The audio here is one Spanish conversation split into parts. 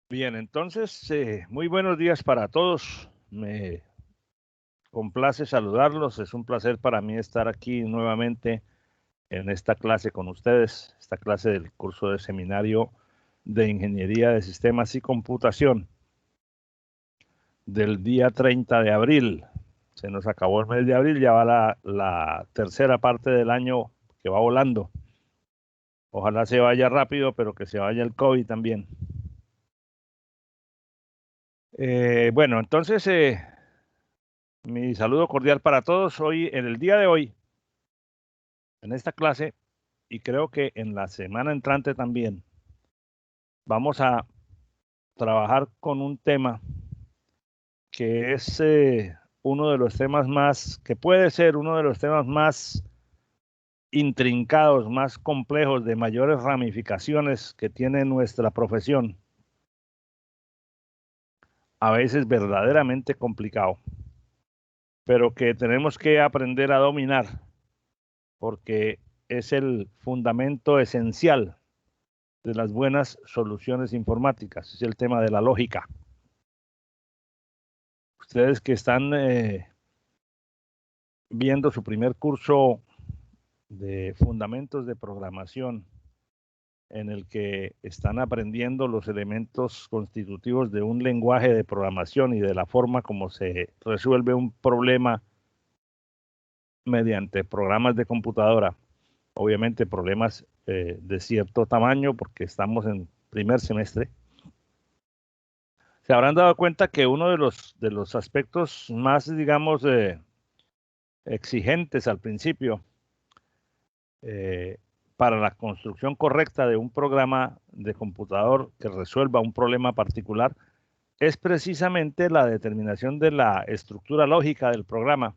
Bien, entonces, muy buenos días para todos. Me complace saludarlos. Es un placer para mí estar aquí nuevamente en esta clase con ustedes, esta clase del curso de seminario de Ingeniería de Sistemas y Computación del día 30 de abril. Se nos acabó el mes de abril, ya va la tercera parte del año que va volando. Ojalá se vaya rápido, pero que se vaya el COVID también. Bueno, entonces, mi saludo cordial para todos. Hoy, en el día de hoy, en esta clase, y creo que en la semana entrante también, vamos a trabajar con un tema que es uno de los temas más, que puede ser uno de los temas más intrincados, más complejos, de mayores ramificaciones que tiene nuestra profesión. A veces verdaderamente complicado, pero que tenemos que aprender a dominar porque es el fundamento esencial de las buenas soluciones informáticas, es el tema de la lógica. Ustedes que están viendo su primer curso de fundamentos de programación, en el que están aprendiendo los elementos constitutivos de un lenguaje de programación y de la forma como se resuelve un problema mediante programas de computadora. Obviamente problemas de cierto tamaño porque estamos en primer semestre. Se habrán dado cuenta que uno de los aspectos más, digamos, exigentes al principio para la construcción correcta de un programa de computador que resuelva un problema particular es precisamente la determinación de la estructura lógica del programa,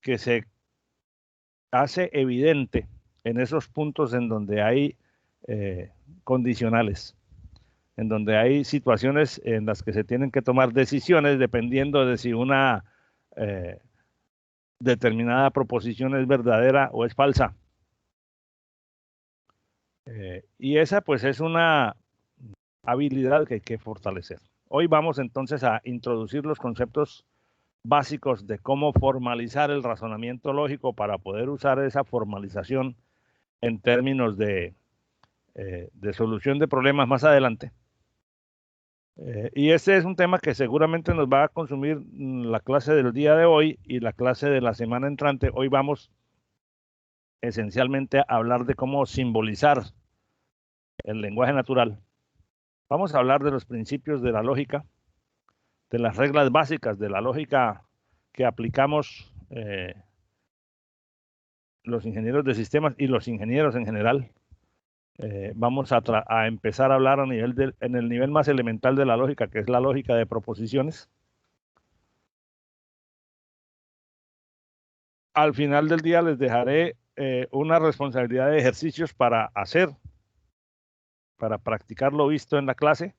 que se hace evidente en esos puntos en donde hay condicionales, en donde hay situaciones en las que se tienen que tomar decisiones dependiendo de si una determinada proposición es verdadera o es falsa. Y esa pues es una habilidad que hay que fortalecer. Hoy vamos entonces a introducir los conceptos básicos de cómo formalizar el razonamiento lógico para poder usar esa formalización en términos de solución de problemas más adelante. Y este es un tema que seguramente nos va a consumir la clase del día de hoy y la clase de la semana entrante. Hoy vamos esencialmente a hablar de cómo simbolizar el lenguaje natural. Vamos a hablar de los principios de la lógica, de las reglas básicas de la lógica que aplicamos los ingenieros de sistemas y los ingenieros en general. Vamos a empezar a hablar en el nivel más elemental de la lógica, que es la lógica de proposiciones. Al final del día les dejaré una responsabilidad de ejercicios para hacer, para practicar lo visto en la clase.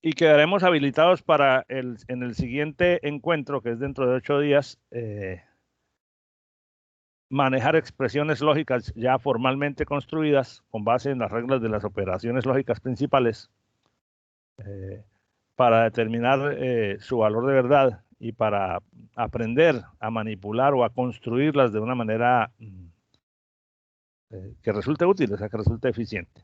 Y quedaremos habilitados para en el siguiente encuentro, que es dentro de 8 días, manejar expresiones lógicas ya formalmente construidas con base en las reglas de las operaciones lógicas principales para determinar su valor de verdad y para aprender a manipular o a construirlas de una manera que resulte útil, o sea, que resulte eficiente.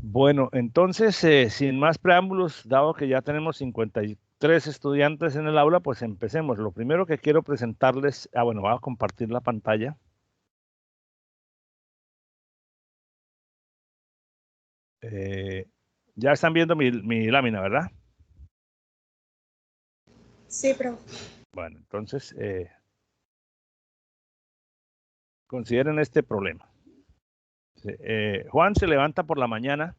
Bueno, entonces, sin más preámbulos, dado que ya tenemos 53 estudiantes en el aula, pues empecemos. Lo primero que quiero presentarles, bueno, voy a compartir la pantalla. Ya están viendo mi lámina, ¿verdad? Sí, profe. Bueno, entonces, consideren este problema. Juan se levanta por la mañana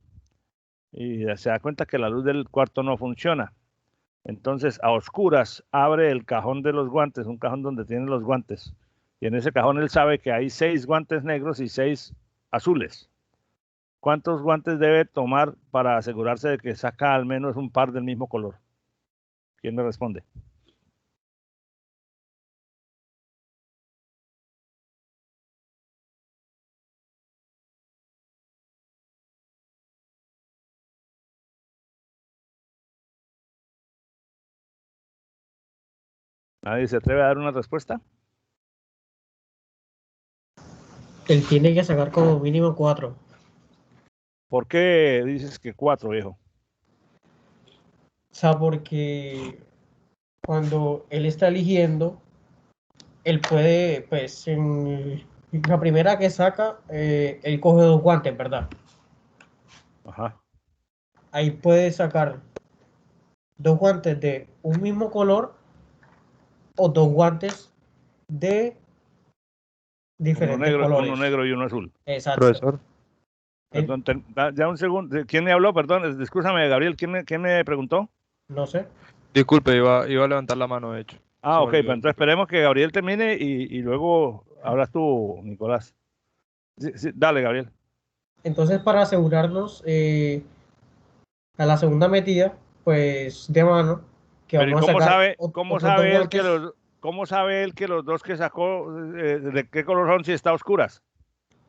y se da cuenta que la luz del cuarto no funciona. Entonces, a oscuras, abre el cajón de los guantes, un cajón donde tienen los guantes. Y en ese cajón él sabe que hay 6 guantes negros y 6 azules. ¿Cuántos guantes debe tomar para asegurarse de que saca al menos un par del mismo color? ¿Quién me responde? ¿Nadie se atreve a dar una respuesta? Él tiene que sacar como mínimo 4. ¿Por qué dices que 4, viejo? O sea, porque cuando él está eligiendo, él puede, pues, en la primera que saca, él coge 2 guantes, ¿verdad? Ajá. Ahí puede sacar 2 guantes de un mismo color o 2 guantes de diferentes Uno colores. negro y uno azul. Exacto. Profesor, Él- Perdón, ya un segundo. ¿Quién me habló? Perdón, discúlpame, Gabriel. ¿Quién me preguntó? no sé. disculpe, iba a levantar la mano, de hecho. Ah, Se me ok, pues olvidó entonces anterior. esperemos que Gabriel termine y luego hablas tú, Nicolás. Sí, sí, dale, Gabriel. Entonces, para asegurarnos a la segunda metida, pues de mano, que Pero ¿y vamos a sacar cómo otros 2 sabe él que guantes. cómo sabe él que los dos que sacó, de qué color son si está a oscuras?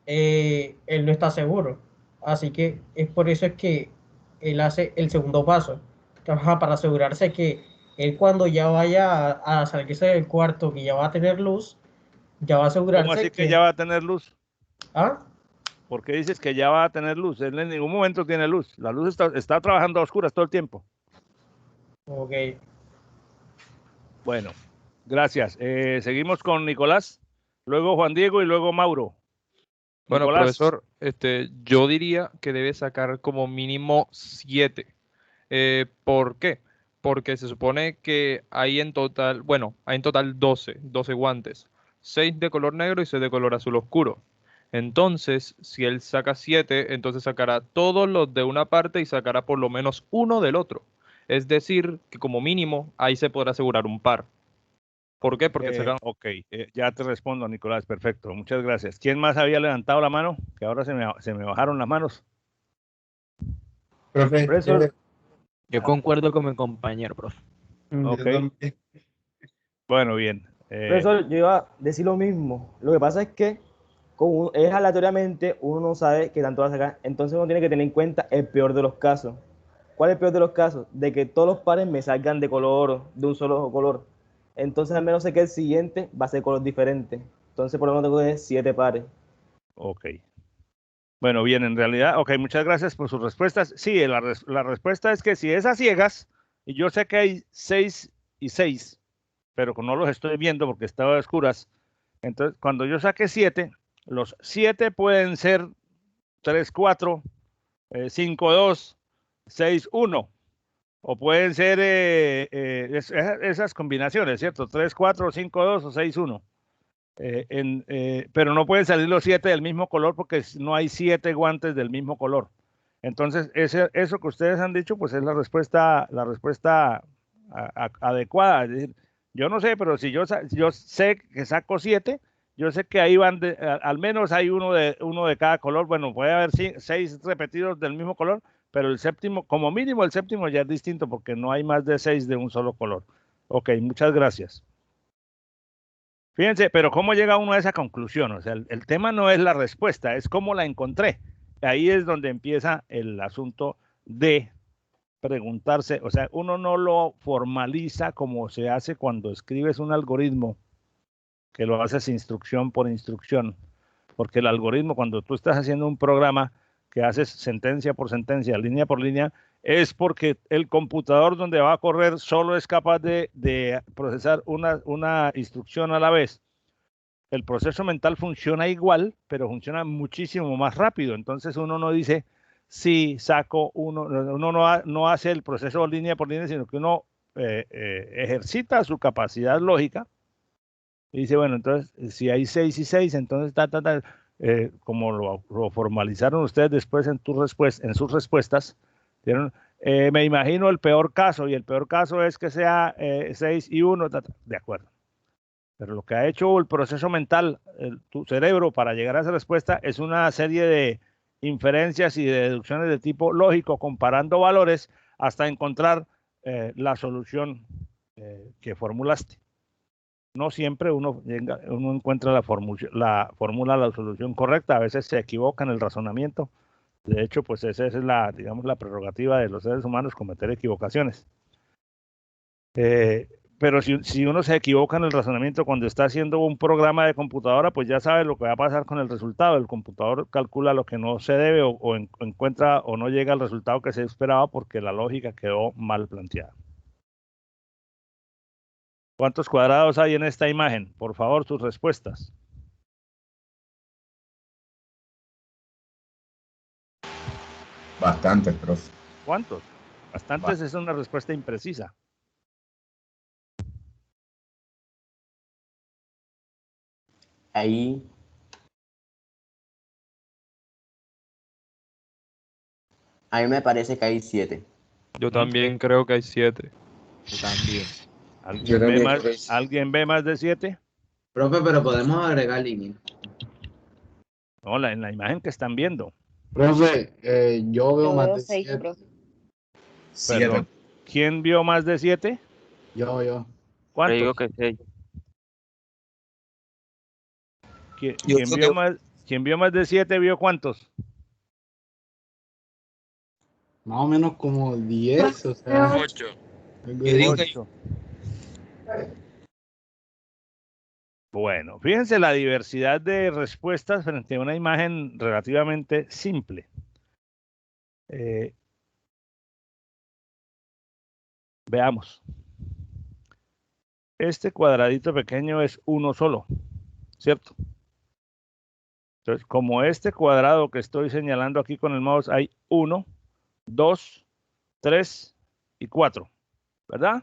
Él no está seguro. Así que es por eso es que él hace el segundo paso. Ajá, para asegurarse que él cuando ya vaya a salirse del cuarto, que ya va a tener luz, ya va a ¿Cómo así asegurarse que ya que... va a tener luz? Ah, ¿Por qué dices que ya va a tener luz? Él en ningún momento tiene luz. La luz está trabajando a oscuras todo el tiempo. ok. Bueno, gracias. Seguimos con Nicolás, luego Juan Diego y luego Mauro. Bueno, Nicolás, profesor, yo diría que debe sacar como mínimo 7. ¿Por qué? Porque se supone que hay en total, bueno, hay en total 12 guantes, 6 de color negro y 6 de color azul oscuro. Entonces, si él saca 7, entonces sacará todos los de una parte y sacará por lo menos uno del otro. Es decir, que como mínimo ahí se podrá asegurar un par. ¿Por qué? Porque sacan. ok, ya te respondo, Nicolás, perfecto, muchas gracias. ¿Quién más había levantado la mano? Que ahora se me bajaron las manos. Profe, Profesor, yo concuerdo con mi compañero, profe. yo Ok, también. bueno, bien. Profesor, yo iba a decir lo mismo. Lo que pasa es que es aleatoriamente, uno no sabe qué tanto va a sacar. Entonces uno tiene que tener en cuenta el peor de los casos. ¿Cuál es el peor de los casos? De que todos los pares me salgan de color, de un solo color. Entonces al menos sé que el siguiente va a ser color diferente. Entonces por lo menos tengo que tener 7 pares. Ok. Bueno, bien, en realidad, ok, muchas gracias por sus respuestas. Sí, la respuesta es que si es a ciegas, y yo sé que hay 6 y 6, pero no los estoy viendo porque estaba a oscuras, entonces cuando yo saque 7, los 7 pueden ser 3, 4, 5, 2, 6, 1, o pueden ser esas combinaciones, ¿cierto? 3, 4, 5, 2 o 6, 1. Pero no pueden salir los 7 del mismo color porque no hay 7 guantes del mismo color. Entonces, eso que ustedes han dicho, pues es la respuesta adecuada. Es decir, yo no sé, pero si yo sé que saco 7, yo sé que ahí van, al menos hay uno de cada color. Bueno, puede haber 6 repetidos del mismo color, pero el séptimo, como mínimo el séptimo ya es distinto porque no hay más de 6 de un solo color. Ok, muchas gracias. Fíjense, pero ¿cómo llega uno a esa conclusión? O sea, el tema no es la respuesta, es cómo la encontré. Ahí es donde empieza el asunto de preguntarse, o sea, uno no lo formaliza como se hace cuando escribes un algoritmo, que lo haces instrucción por instrucción, porque el algoritmo, cuando tú estás haciendo un programa que haces sentencia por sentencia, línea por línea, es porque el computador donde va a correr solo es capaz de procesar una instrucción a la vez. El proceso mental funciona igual, pero funciona muchísimo más rápido. Entonces uno no dice, si saco uno no hace el proceso línea por línea, sino que uno ejercita su capacidad lógica y dice, bueno, entonces si hay 6 y 6, entonces como lo formalizaron ustedes después en sus respuestas, ¿vieron? Me imagino el peor caso, y el peor caso es que sea 6 y 1, de acuerdo. Pero lo que ha hecho el proceso mental, tu cerebro, para llegar a esa respuesta es una serie de inferencias y de deducciones de tipo lógico, comparando valores hasta encontrar la solución que formulaste. No siempre uno encuentra la fórmula, la solución correcta, a veces se equivoca en el razonamiento. De hecho, pues esa es digamos, la prerrogativa de los seres humanos, cometer equivocaciones. pero si uno se equivoca en el razonamiento cuando está haciendo un programa de computadora, pues ya sabe lo que va a pasar con el resultado. El computador calcula lo que no se debe o encuentra o no llega al resultado que se esperaba porque la lógica quedó mal planteada. ¿Cuántos cuadrados hay en esta imagen? Por favor, sus respuestas. Bastantes, profe. ¿Cuántos? Bastantes es una respuesta imprecisa. Ahí. A mí me parece que hay 7. Yo también creo que hay 7. Yo también. ¿Alguien ve más de 7? Profe, pero podemos agregar líneas. No, en la imagen que están viendo. Profe, yo veo Yo más veo de 6, 7. profe. Perdón. ¿Quién vio más de 7? Yo. Yo ¿Cuántos? digo que 6. ¿Quién vio más de 7 vio cuántos? Más o menos como 10, o sea. 8. algo Yo digo así. que 8. Bueno, fíjense la diversidad de respuestas frente a una imagen relativamente simple. Veamos. Este cuadradito pequeño es uno solo, ¿cierto? Entonces, como este cuadrado que estoy señalando aquí con el mouse, hay 1, 2, 3 y 4, ¿verdad?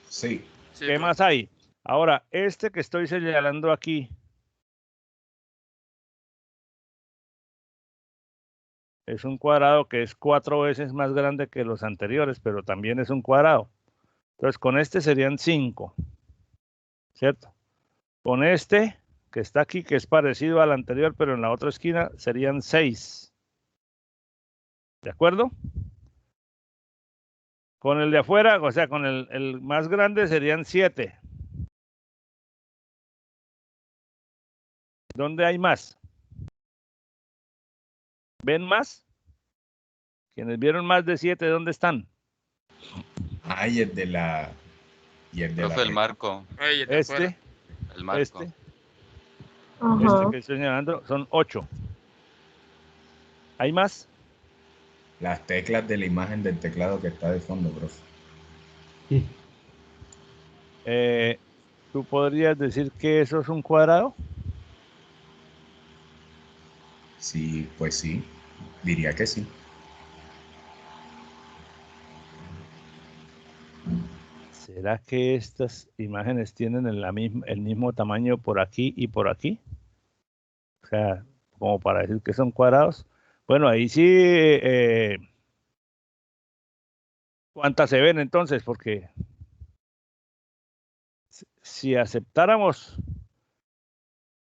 Sí. ¿Qué más hay? Ahora, este que estoy señalando aquí es un cuadrado que es 4 veces más grande que los anteriores, pero también es un cuadrado. Entonces, con este serían 5, ¿cierto? Con este, que está aquí, que es parecido al anterior, pero en la otra esquina, serían 6. ¿De acuerdo? Con el de afuera, o sea, con el más grande serían 7. ¿Dónde hay más? ¿Ven más? Quienes vieron más de 7, ¿dónde están? Ay, el de la... Y el de Profe, la... el marco. Este, El marco. este Ajá. que estoy señalando, son 8. ¿Hay más? Las teclas de la imagen del teclado que está de fondo, profe. ¿Tú podrías decir que eso es un cuadrado? Sí, pues sí. Diría que sí. ¿Será que estas imágenes tienen el mismo tamaño por aquí y por aquí? O sea, como para decir que son cuadrados. Bueno, ahí sí, ¿cuántas se ven entonces? Porque si aceptáramos,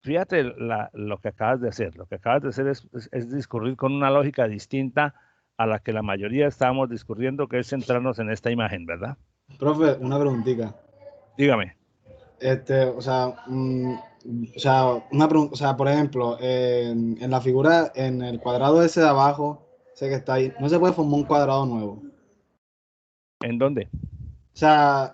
fíjate lo que acabas de hacer. Lo que acabas de hacer es discurrir con una lógica distinta a la que la mayoría estábamos discurriendo, que es centrarnos en esta imagen, ¿verdad? Profe, una preguntita. Dígame. O sea, por ejemplo, en la figura, en el cuadrado ese de abajo, ese que está ahí, no se puede formar un cuadrado nuevo. ¿En dónde? O sea,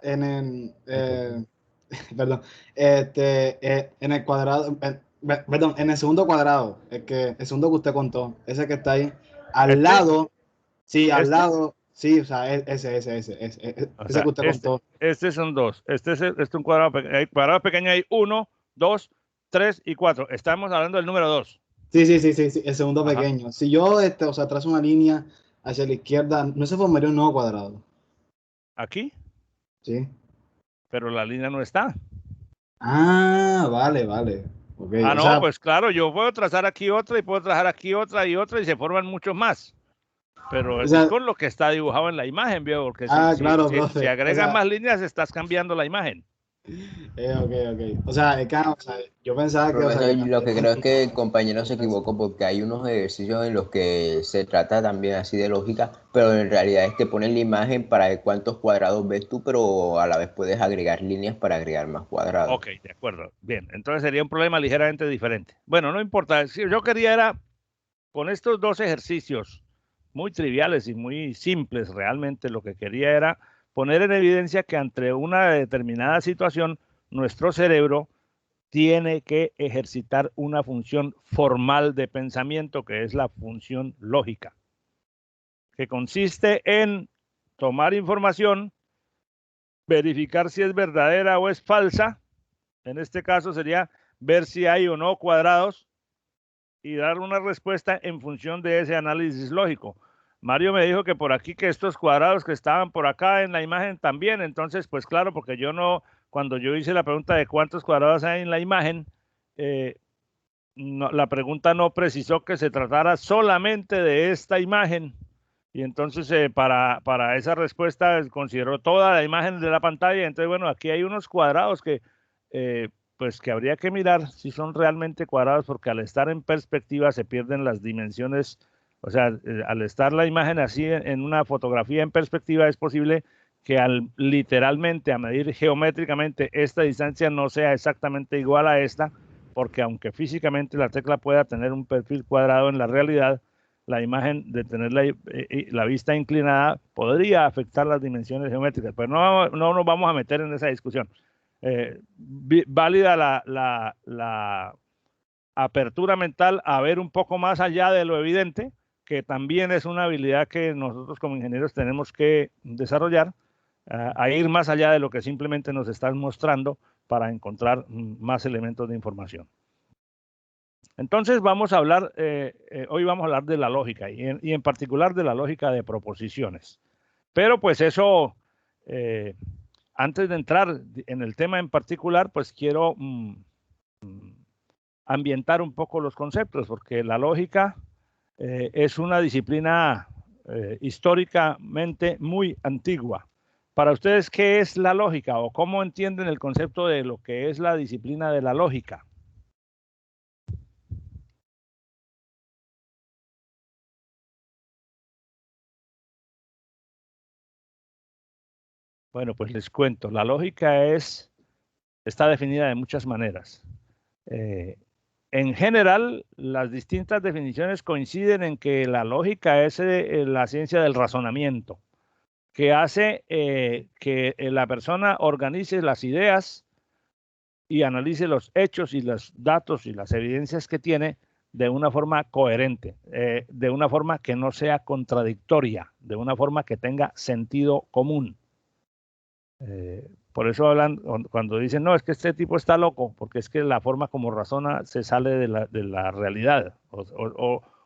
perdón, en el cuadrado, perdón, en el segundo cuadrado, el segundo que usted contó, ese que está ahí, al lado, sí, al lado, sí, o sea, ese que usted contó. Este son 2. Este es un cuadrado pequeño. Hay cuadrado pequeño, hay 1, 2, 3 y 4. Estamos hablando del número 2. Sí, el segundo pequeño. Si yo, o sea, trazo una línea hacia la izquierda, no se formaría un nuevo cuadrado. ¿Aquí? Sí. Pero la línea no está. Ah, vale. Okay. Ah, no, pues claro, yo puedo trazar aquí otra y puedo trazar aquí otra y otra y se forman muchos más. Pero es con lo que está dibujado en la imagen, ¿vio? Porque si agregas más líneas, estás cambiando la imagen. Ok. O sea, yo pensaba que... Profesor, lo que creo es que el compañero se equivocó porque hay unos ejercicios en los que se trata también así de lógica, pero en realidad es que ponen la imagen para ver cuántos cuadrados ves tú, pero a la vez puedes agregar líneas para agregar más cuadrados. Ok, de acuerdo. Bien, entonces sería un problema ligeramente diferente. Bueno, no importa. Yo quería era, con estos dos ejercicios, muy triviales y muy simples. Realmente lo que quería era poner en evidencia que ante una determinada situación, nuestro cerebro tiene que ejercitar una función formal de pensamiento, que es la función lógica, que consiste en tomar información, verificar si es verdadera o es falsa. En este caso sería ver si hay o no cuadrados y dar una respuesta en función de ese análisis lógico. Mario me dijo que por aquí, que estos cuadrados que estaban por acá en la imagen también. Entonces, pues claro, porque yo no, cuando yo hice la pregunta de cuántos cuadrados hay en la imagen, no, la pregunta no precisó que se tratara solamente de esta imagen. Y entonces para esa respuesta consideró toda la imagen de la pantalla. Entonces, bueno, aquí hay unos cuadrados que pues que habría que mirar si son realmente cuadrados, porque al estar en perspectiva se pierden las dimensiones. O sea, al estar la imagen así en una fotografía en perspectiva, es posible que literalmente, a medir geométricamente, esta distancia no sea exactamente igual a esta, porque aunque físicamente la tecla pueda tener un perfil cuadrado, en la realidad la imagen, de tener la vista inclinada, podría afectar las dimensiones geométricas. Pero no nos vamos a meter en esa discusión. Válida la apertura mental a ver un poco más allá de lo evidente, que también es una habilidad que nosotros como ingenieros tenemos que desarrollar, a ir más allá de lo que simplemente nos están mostrando para encontrar más elementos de información. Entonces vamos a hablar, hoy vamos a hablar de la lógica y en particular de la lógica de proposiciones. Pero pues eso, antes de entrar en el tema en particular, pues quiero ambientar un poco los conceptos, porque la lógica es una disciplina históricamente muy antigua. Para ustedes, ¿qué es la lógica o cómo entienden el concepto de lo que es la disciplina de la lógica? Bueno, pues les cuento. La lógica está definida de muchas maneras. En general, las distintas definiciones coinciden en que la lógica es la ciencia del razonamiento, que hace que la persona organice las ideas y analice los hechos y los datos y las evidencias que tiene de una forma coherente, de una forma que no sea contradictoria, de una forma que tenga sentido común. Por eso hablan, cuando dicen, no, es que este tipo está loco, porque es que la forma como razona se sale de la realidad,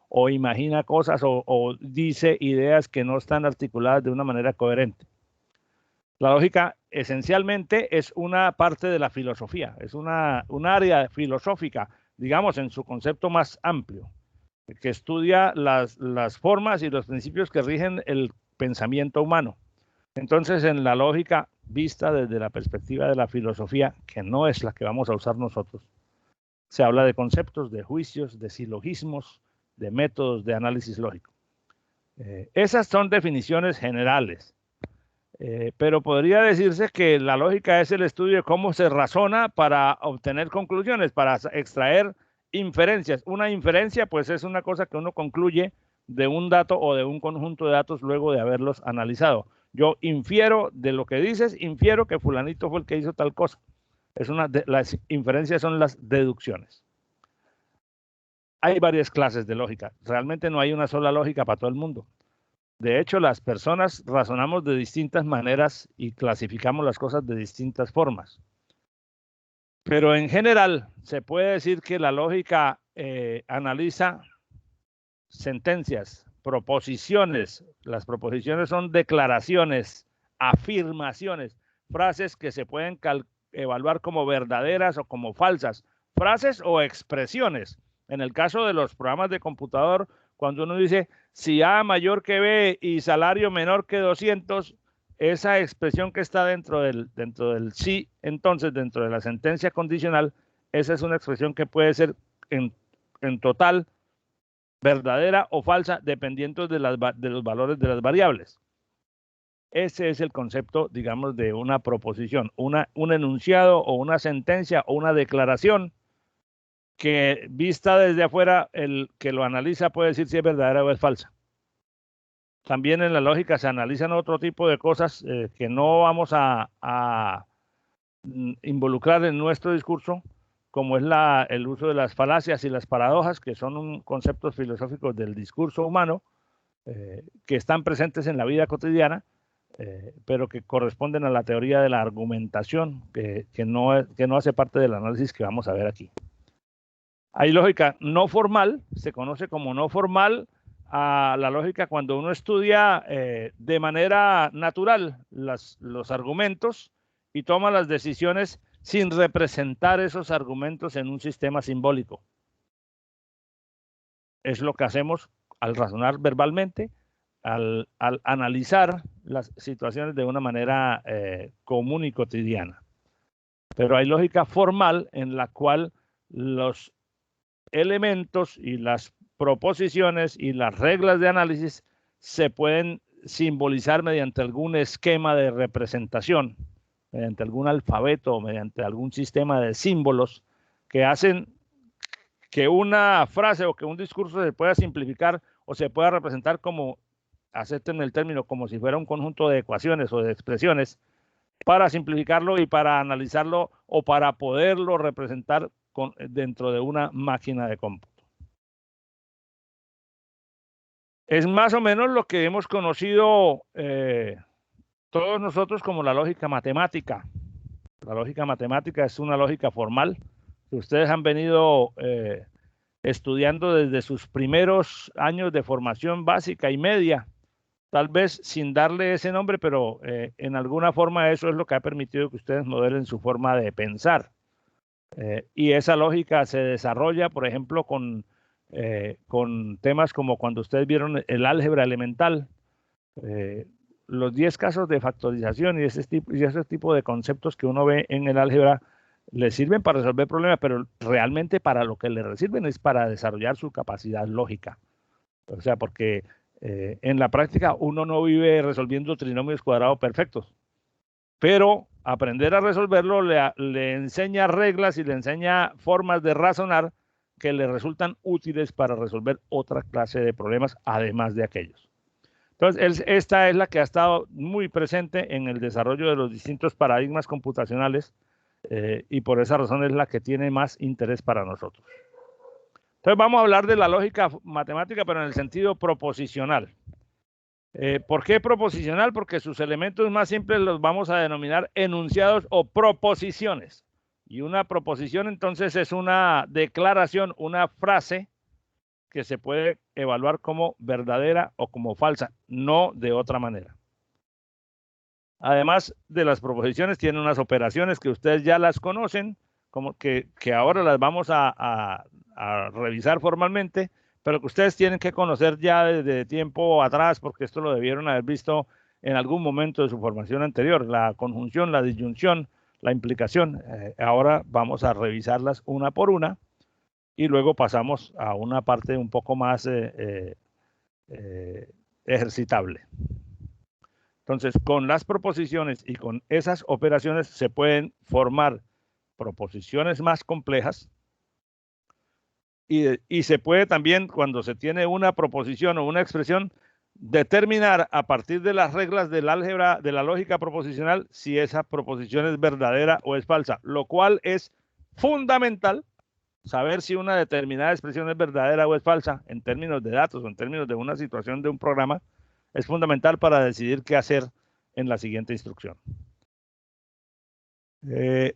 o imagina cosas o dice ideas que no están articuladas de una manera coherente. La lógica esencialmente es una parte de la filosofía, es un área filosófica, digamos, en su concepto más amplio, que estudia las formas y los principios que rigen el pensamiento humano. Entonces, en la lógica vista desde la perspectiva de la filosofía, que no es la que vamos a usar nosotros, se habla de conceptos, de juicios, de silogismos, de métodos de análisis lógico. Esas son definiciones generales, pero podría decirse que la lógica es el estudio de cómo se razona para obtener conclusiones, para extraer inferencias. Una inferencia, pues, es una cosa que uno concluye de un dato o de un conjunto de datos luego de haberlos analizado. Yo infiero de lo que dices, infiero que fulanito fue el que hizo tal cosa. Las inferencias son las deducciones. Hay varias clases de lógica. Realmente no hay una sola lógica para todo el mundo. De hecho, las personas razonamos de distintas maneras y clasificamos las cosas de distintas formas. Pero en general se puede decir que la lógica analiza sentencias, proposiciones. Las proposiciones son declaraciones, afirmaciones, frases que se pueden evaluar como verdaderas o como falsas, frases o expresiones. En el caso de los programas de computador, cuando uno dice si A mayor que B y salario menor que 200, esa expresión que está dentro del sí, entonces dentro de la sentencia condicional, esa es una expresión que puede ser en total verdadera o falsa, dependiendo de los valores de las variables. Ese es el concepto, digamos, de una proposición, un enunciado o una sentencia o una declaración que vista desde afuera, el que lo analiza puede decir si es verdadera o es falsa. también en la lógica se analizan otro tipo de cosas que no vamos a involucrar en nuestro discurso, como es el uso de las falacias y las paradojas, que son conceptos filosóficos del discurso humano, que están presentes en la vida cotidiana, pero que corresponden a la teoría de la argumentación, que no hace parte del análisis que vamos a ver aquí. Hay lógica no formal, se conoce como no formal a la lógica cuando uno estudia de manera natural los argumentos y toma las decisiones sin representar esos argumentos en un sistema simbólico. Es lo que hacemos al razonar verbalmente, al analizar las situaciones de una manera común y cotidiana. Pero hay lógica formal en la cual los elementos y las proposiciones y las reglas de análisis se pueden simbolizar mediante algún esquema de representación, mediante algún alfabeto, mediante algún sistema de símbolos que hacen que una frase o que un discurso se pueda simplificar o se pueda representar como, acepten el término, como si fuera un conjunto de ecuaciones o de expresiones, para simplificarlo y para analizarlo o para poderlo representar dentro de una máquina de cómputo. Es más o menos lo que hemos conocido todos nosotros como la lógica matemática. La lógica matemática es una lógica formal que ustedes han venido estudiando desde sus primeros años de formación básica y media, tal vez sin darle ese nombre, pero en alguna forma eso es lo que ha permitido que ustedes modelen su forma de pensar. Y esa lógica se desarrolla, por ejemplo, con temas como cuando ustedes vieron el álgebra elemental, los 10 casos de factorización y ese tipo de conceptos que uno ve en el álgebra le sirven para resolver problemas, pero realmente para lo que le sirven es para desarrollar su capacidad lógica. O sea, porque en la práctica uno no vive resolviendo trinomios cuadrados perfectos, pero aprender a resolverlo le enseña reglas y le enseña formas de razonar que le resultan útiles para resolver otra clase de problemas, además de aquellos. Entonces, esta es la que ha estado muy presente en el desarrollo de los distintos paradigmas computacionales y por esa razón es la que tiene más interés para nosotros. Entonces, vamos a hablar de la lógica matemática, pero en el sentido proposicional. ¿Por qué proposicional? Porque sus elementos más simples los vamos a denominar enunciados o proposiciones. Y una proposición entonces es una declaración, una frase que se puede evaluar como verdadera o como falsa, no de otra manera. Además de las proposiciones, tiene unas operaciones que ustedes ya las conocen, como que ahora las vamos a revisar formalmente, pero que ustedes tienen que conocer ya desde tiempo atrás, porque esto lo debieron haber visto en algún momento de su formación anterior, la conjunción, la disyunción, la implicación. Ahora vamos a revisarlas una por una y luego pasamos a una parte un poco más ejercitable. Entonces, con las proposiciones y con esas operaciones se pueden formar proposiciones más complejas y se puede también, cuando se tiene una proposición o una expresión, determinar a partir de las reglas del álgebra, de la lógica proposicional, si esa proposición es verdadera o es falsa, lo cual es fundamental saber si una determinada expresión es verdadera o es falsa en términos de datos o en términos de una situación de un programa, es fundamental para decidir qué hacer en la siguiente instrucción. Bien.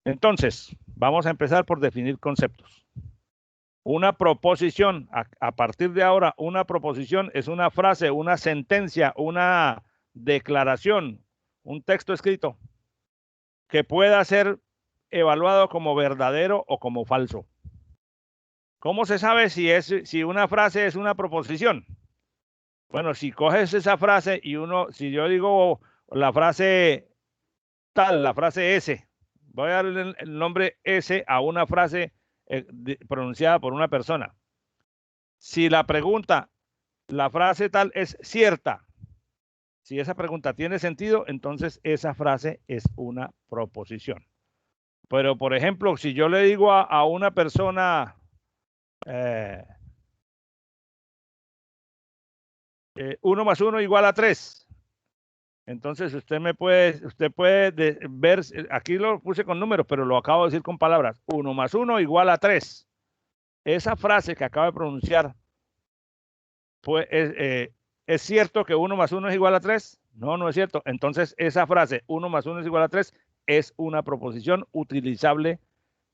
Entonces, vamos a empezar por definir conceptos. Una proposición, a partir de ahora, una proposición es una frase, una sentencia, una declaración, un texto escrito que pueda ser evaluado como verdadero o como falso. ¿Cómo se sabe si una frase es una proposición? Bueno, si coges esa frase y si yo digo la frase tal, la frase S, voy a darle el nombre S a una frase pronunciada por una persona. Si la pregunta, la frase tal es cierta, si esa pregunta tiene sentido, entonces esa frase es una proposición. Pero, por ejemplo, si yo le digo a una persona, 1 más 1 igual a 3. Entonces usted puede ver, aquí lo puse con números, pero lo acabo de decir con palabras. 1 más 1 igual a 3. Esa frase que acabo de pronunciar, pues, ¿es cierto que 1 más 1 es igual a 3? No, no es cierto. Entonces esa frase, 1 más 1 es igual a 3, es una proposición utilizable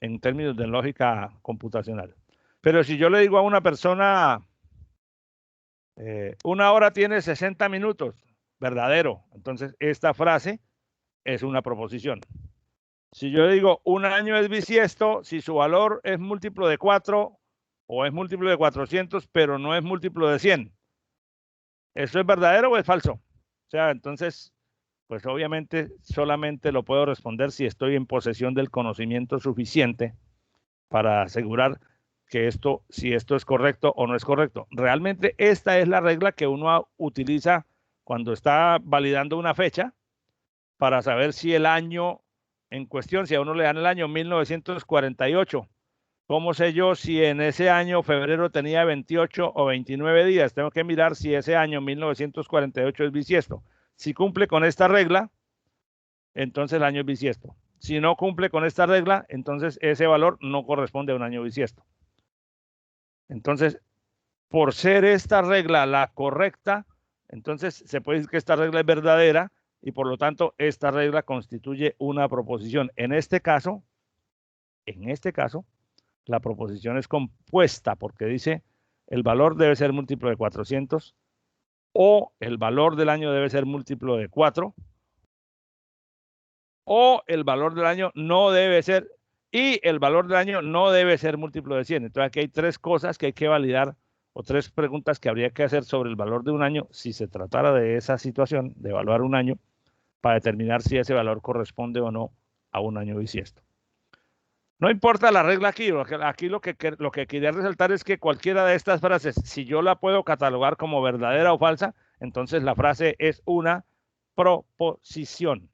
en términos de lógica computacional. Pero si yo le digo a una persona, 1 hora tiene 60 minutos, verdadero. Entonces, esta frase es una proposición. Si yo digo 1 año es bisiesto, si su valor es múltiplo de 4 o es múltiplo de 400, pero no es múltiplo de 100, ¿eso es verdadero o es falso? O sea, entonces, pues obviamente solamente lo puedo responder si estoy en posesión del conocimiento suficiente para asegurar que si esto es correcto o no es correcto. Realmente esta es la regla que uno utiliza cuando está validando una fecha para saber si el año en cuestión, si a uno le dan el año 1948, ¿cómo sé yo si en ese año febrero tenía 28 o 29 días? Tengo que mirar si ese año 1948 es bisiesto. Si cumple con esta regla, entonces el año es bisiesto. Si no cumple con esta regla, entonces ese valor no corresponde a un año bisiesto. Entonces, por ser esta regla la correcta, entonces se puede decir que esta regla es verdadera y por lo tanto esta regla constituye una proposición. En este caso, la proposición es compuesta porque dice el valor debe ser múltiplo de 400 o el valor del año debe ser múltiplo de 4 o el valor del año no debe ser y el valor del año no debe ser múltiplo de 100. Entonces aquí hay 3 cosas que hay que validar o 3 preguntas que habría que hacer sobre el valor de un año si se tratara de esa situación, de evaluar un año, para determinar si ese valor corresponde o no a un año bisiesto. No importa la regla aquí, aquí lo que quería resaltar es que cualquiera de estas frases, si yo la puedo catalogar como verdadera o falsa, entonces la frase es una proposición.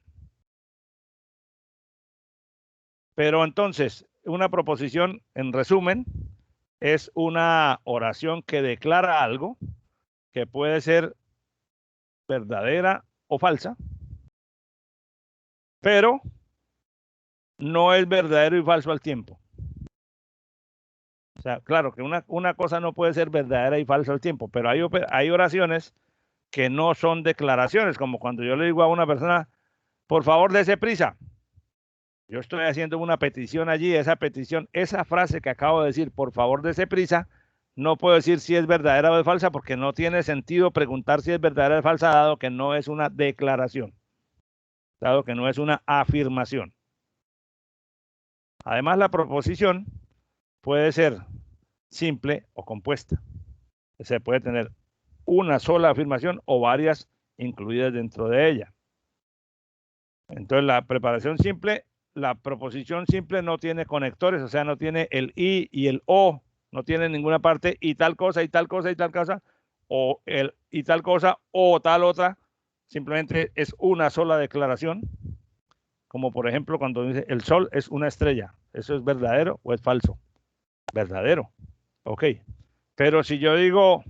Pero entonces, una proposición, en resumen, es una oración que declara algo que puede ser verdadera o falsa, pero no es verdadero y falso al tiempo. O sea, claro que una cosa no puede ser verdadera y falsa al tiempo, pero hay oraciones que no son declaraciones, como cuando yo le digo a una persona, por favor, dése prisa. Yo estoy haciendo una petición allí, esa petición, esa frase que acabo de decir, por favor, dése prisa, no puedo decir si es verdadera o es falsa porque no tiene sentido preguntar si es verdadera o es falsa, dado que no es una declaración, dado que no es una afirmación. Además, la proposición puede ser simple o compuesta. Se puede tener una sola afirmación o varias incluidas dentro de ella. Entonces, la preparación simple, la proposición simple no tiene conectores, o sea, no tiene el y y el o, no tiene ninguna parte y tal cosa y tal cosa y tal cosa, o el y tal cosa o tal otra, simplemente es una sola declaración, como por ejemplo cuando dice el sol es una estrella, ¿eso es verdadero o es falso? Verdadero, ok. Pero si yo digo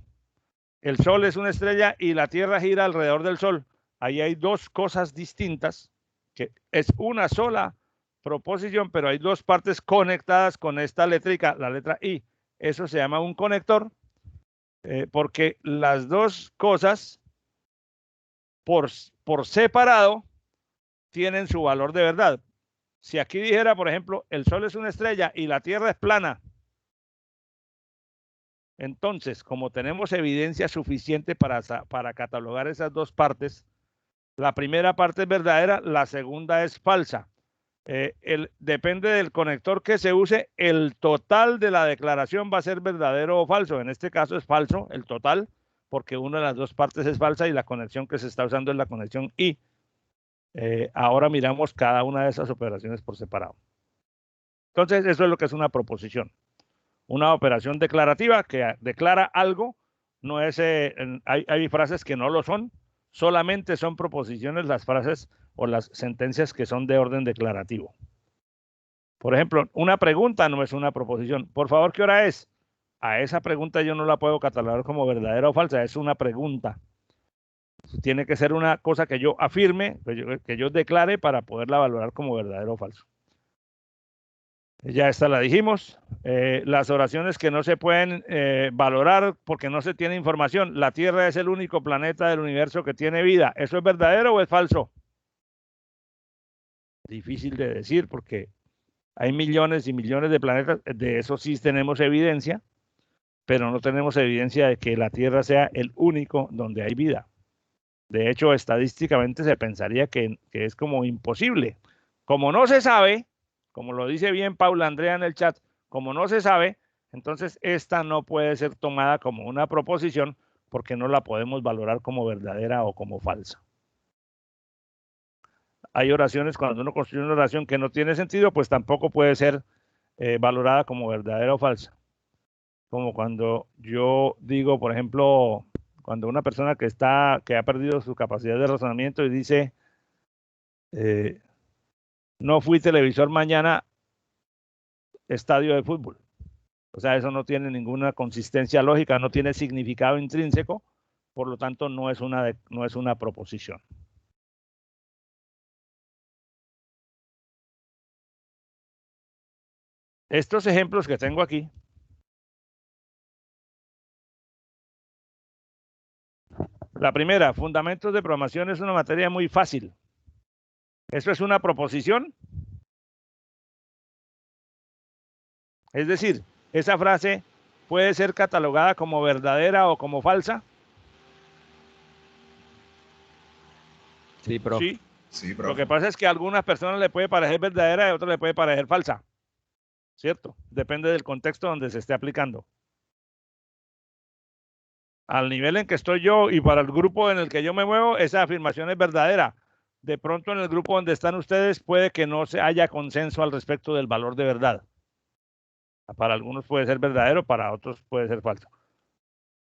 el sol es una estrella y la Tierra gira alrededor del sol, ahí hay 2 cosas distintas, que es una sola proposición, pero hay 2 partes conectadas con esta letrica, la letra I. Eso se llama un conector, porque las 2 cosas por separado tienen su valor de verdad. Si aquí dijera, por ejemplo, el sol es una estrella y la Tierra es plana, entonces, como tenemos evidencia suficiente para catalogar esas 2 partes, la primera parte es verdadera, la segunda es falsa. Depende del conector que se use, el total de la declaración va a ser verdadero o falso. En este caso es falso el total, porque una de las 2 partes es falsa y la conexión que se está usando es la conexión I. Ahora miramos cada una de esas operaciones por separado. Entonces, eso es lo que es una proposición. Una operación declarativa que declara algo, no es, hay frases que no lo son, solamente son proposiciones las frases o las sentencias que son de orden declarativo. Por ejemplo, una pregunta no es una proposición. Por favor, ¿qué hora es? a esa pregunta yo no la puedo catalogar como verdadera o falsa, es una pregunta. Tiene que ser una cosa que yo afirme, que yo declare para poderla valorar como verdadero o falso. Ya esta la dijimos. Las oraciones que no se pueden valorar porque no se tiene información. La Tierra es el único planeta del universo que tiene vida. ¿Eso es verdadero o es falso? Difícil de decir porque hay millones y millones de planetas. De eso sí tenemos evidencia, pero no tenemos evidencia de que la Tierra sea el único donde hay vida. De hecho, estadísticamente se pensaría que es como imposible. Como no se sabe, como lo dice bien Paula Andrea en el chat, como no se sabe, entonces esta no puede ser tomada como una proposición porque no la podemos valorar como verdadera o como falsa. Hay oraciones, cuando uno construye una oración que no tiene sentido, pues tampoco puede ser valorada como verdadera o falsa. Como cuando yo digo, por ejemplo, cuando una persona que ha perdido su capacidad de razonamiento y dice, no fui televisor mañana, estadio de fútbol. O sea, eso no tiene ninguna consistencia lógica, no tiene significado intrínseco, por lo tanto no es una proposición. Estos ejemplos que tengo aquí la primera, fundamentos de programación es una materia muy fácil. ¿Eso es una proposición? Es decir, esa frase puede ser catalogada como verdadera o como falsa. Sí, profe. Sí. Sí, profe. Lo que pasa es que a algunas personas le puede parecer verdadera y a otras le puede parecer falsa. ¿Cierto? Depende del contexto donde se esté aplicando. Al nivel en que estoy yo y para el grupo en el que yo me muevo, esa afirmación es verdadera. De pronto en el grupo donde están ustedes puede que no se haya consenso al respecto del valor de verdad. Para algunos puede ser verdadero, para otros puede ser falso.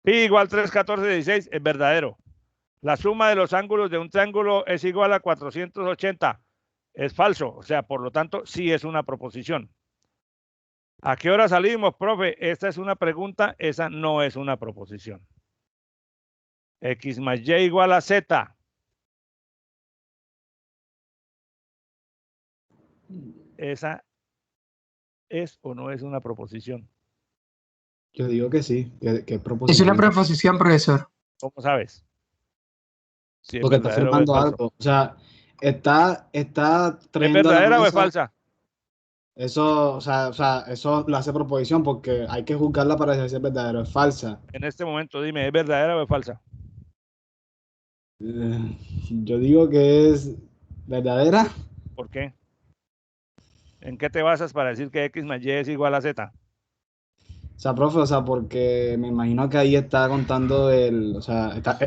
Pi igual 3, 14, 16 es verdadero. La suma de los ángulos de un triángulo es igual a 480. Es falso, o sea, por lo tanto, sí es una proposición. ¿A qué hora salimos, profe? Esta es una pregunta, esa no es una proposición. X más Y igual a Z. ¿Esa es o no es una proposición? Yo digo que sí, que es Es proposición. una proposición, profesor. ¿Cómo sabes? Si es Porque está verdadero o es afirmando falso. algo. O sea, está ¿Es trayendo a la verdadera o es mesa. falsa? Eso, o sea, eso lo hace proposición porque hay que juzgarla para decir si es verdadero o es falsa. En este momento, dime, ¿es verdadera o es falsa? Yo digo que es verdadera. ¿Por qué? ¿En qué te basas para decir que X más Y es igual a Z? O sea, profe, o sea, porque me imagino que ahí está contando o sea, está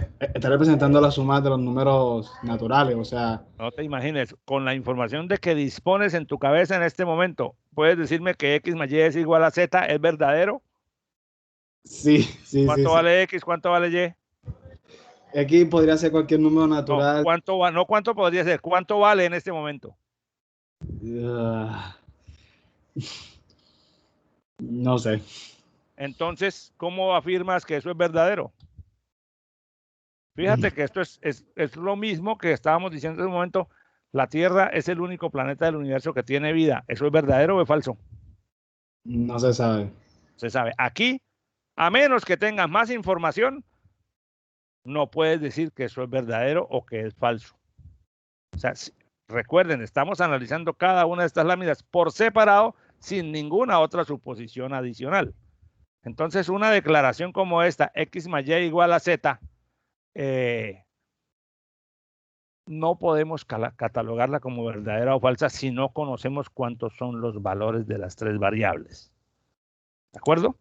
representando la suma de los números naturales, o sea. No te imagines, con la información de que dispones en tu cabeza en este momento, ¿puedes decirme que X más Y es igual a Z? ¿Es verdadero? Sí, sí, ¿Cuánto sí. vale X? ¿Cuánto vale Y? Aquí podría ser cualquier número natural. No, ¿cuánto podría ser? ¿Cuánto vale en este momento? No sé. Entonces, ¿cómo afirmas que eso es verdadero? Fíjate que esto es lo mismo que estábamos diciendo en un momento. La Tierra es el único planeta del universo que tiene vida. ¿Eso es verdadero o es falso? No se sabe. Se sabe. Aquí, a menos que tengas más información, no puedes decir que eso es verdadero o que es falso. O sea, recuerden, estamos analizando cada una de estas láminas por separado, sin ninguna otra suposición adicional. Entonces, una declaración como esta, X más Y igual a Z, no podemos catalogarla como verdadera o falsa si no conocemos cuántos son los valores de las tres variables. ¿De acuerdo?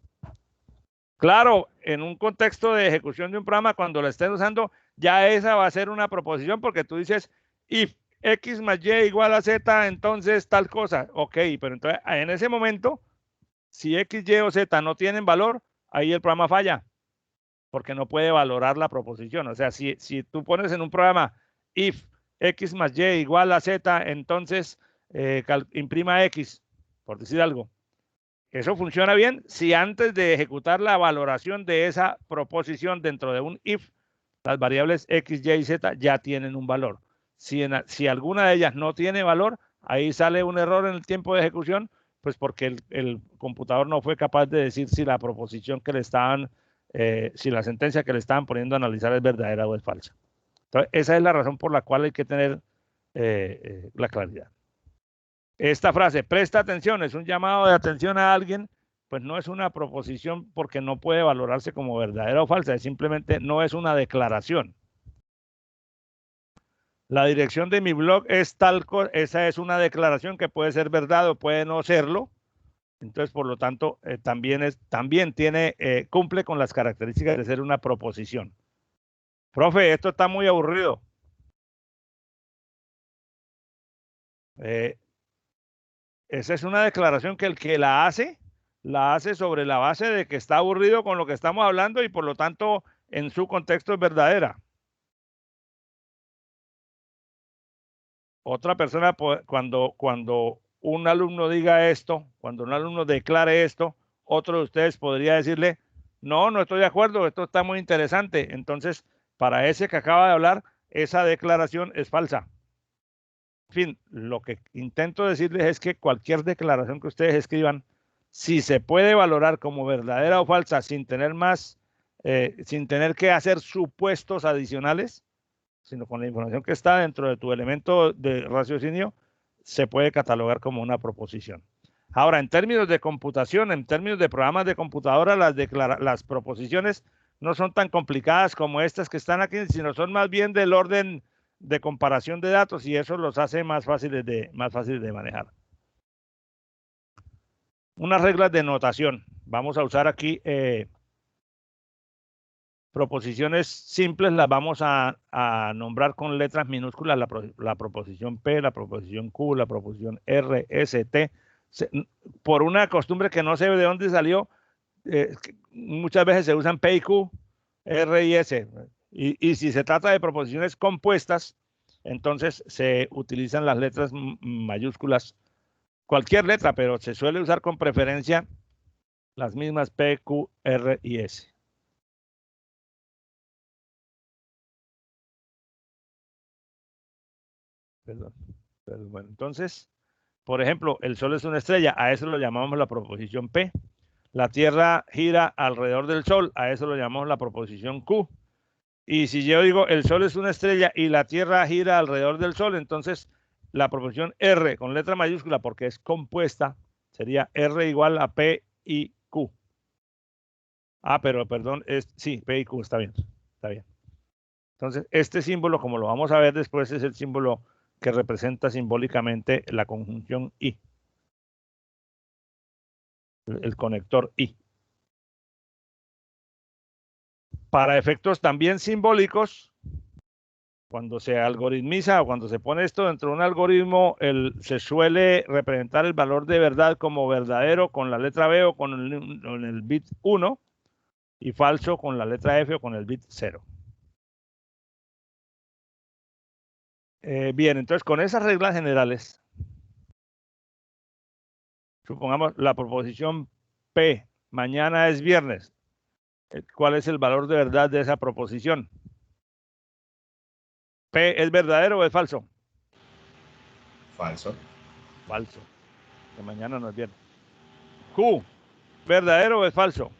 Claro, en un contexto de ejecución de un programa, cuando lo estén usando, ya esa va a ser una proposición porque tú dices, if X más Y igual a Z, entonces tal cosa. Ok, pero entonces en ese momento, si X, Y o Z no tienen valor, ahí el programa falla porque no puede valorar la proposición. O sea, si tú pones en un programa if X más Y igual a Z, entonces imprima X, por decir algo. Eso funciona bien si antes de ejecutar la valoración de esa proposición dentro de un if, las variables x, y y z ya tienen un valor. Si alguna de ellas no tiene valor, ahí sale un error en el tiempo de ejecución, pues porque el computador no fue capaz de decir si la proposición que le estaban, si la sentencia que le estaban poniendo a analizar es verdadera o es falsa. Entonces, esa es la razón por la cual hay que tener la claridad. Esta frase, presta atención, es un llamado de atención a alguien, pues no es una proposición porque no puede valorarse como verdadera o falsa, es simplemente no es una declaración. La dirección de mi blog es tal cosa, esa es una declaración que puede ser verdad o puede no serlo. Entonces, por lo tanto, también tiene, cumple con las características de ser una proposición. Profe, esto está muy aburrido. Esa es una declaración que el que la hace sobre la base de que está aburrido con lo que estamos hablando y por lo tanto en su contexto es verdadera. Otra persona, cuando un alumno diga esto, cuando un alumno declare esto, otro de ustedes podría decirle, no, no estoy de acuerdo, esto está muy interesante. Entonces, para ese que acaba de hablar, esa declaración es falsa. En fin, lo que intento decirles es que cualquier declaración que ustedes escriban, si se puede valorar como verdadera o falsa sin tener sin tener que hacer supuestos adicionales, sino con la información que está dentro de tu elemento de raciocinio, se puede catalogar como una proposición. Ahora, en términos de computación, en términos de programas de computadora, las proposiciones no son tan complicadas como estas que están aquí, sino son más bien del orden de comparación de datos y eso los hace más fáciles de manejar. Unas reglas de notación. Vamos a usar aquí proposiciones simples, las vamos a nombrar con letras minúsculas, la proposición P, la proposición Q, la proposición R, S, T. Por una costumbre que no sé de dónde salió, muchas veces se usan P y Q, R y S. Y si se trata de proposiciones compuestas, entonces se utilizan las letras mayúsculas, cualquier letra, pero se suele usar con preferencia las mismas P, Q, R y S. Perdón. Bueno, entonces, por ejemplo, el Sol es una estrella, a eso lo llamamos la proposición P. La Tierra gira alrededor del Sol, a eso lo llamamos la proposición Q. Y si yo digo el Sol es una estrella y la Tierra gira alrededor del Sol, entonces la proposición R con letra mayúscula, porque es compuesta, sería R igual a P y Q. Ah, pero perdón, sí, P y Q, está bien, está bien. Entonces, este símbolo, como lo vamos a ver después, es el símbolo que representa simbólicamente la conjunción y, el conector y. Para efectos también simbólicos, cuando se algoritmiza o cuando se pone esto dentro de un algoritmo, se suele representar el valor de verdad como verdadero con la letra B o con el bit 1 y falso con la letra F o con el bit 0. Bien, entonces con esas reglas generales, supongamos la proposición P, mañana es viernes. ¿Cuál es el valor de verdad de esa proposición? P, ¿es verdadero o es falso? Falso. Falso. Que mañana no es viernes. Q, ¿verdadero o es falso?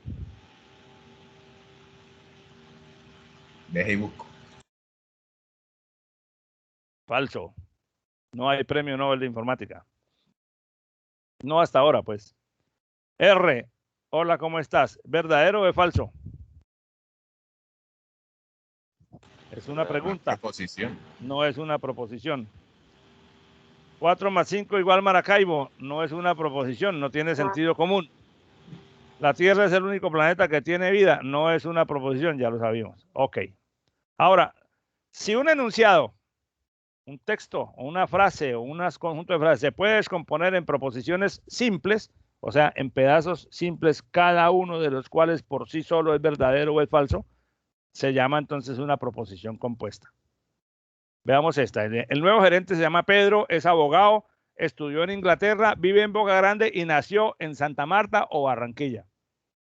Deja y busco. Falso. No hay premio Nobel de informática. No hasta ahora, pues. R, hola, ¿cómo estás? ¿Verdadero o es falso? Es una pregunta. Proposición. No es una proposición. 4 más 5 igual Maracaibo. No es una proposición, no tiene sentido común. La Tierra es el único planeta que tiene vida. No es una proposición, ya lo sabíamos. Ok. Ahora, si un enunciado, un texto, o una frase, o un conjunto de frases se puede descomponer en proposiciones simples, o sea, en pedazos simples, cada uno de los cuales por sí solo es verdadero o es falso, se llama entonces una proposición compuesta. Veamos esta. El nuevo gerente se llama Pedro, es abogado, estudió en Inglaterra, vive en Boca Grande y nació en Santa Marta o Barranquilla.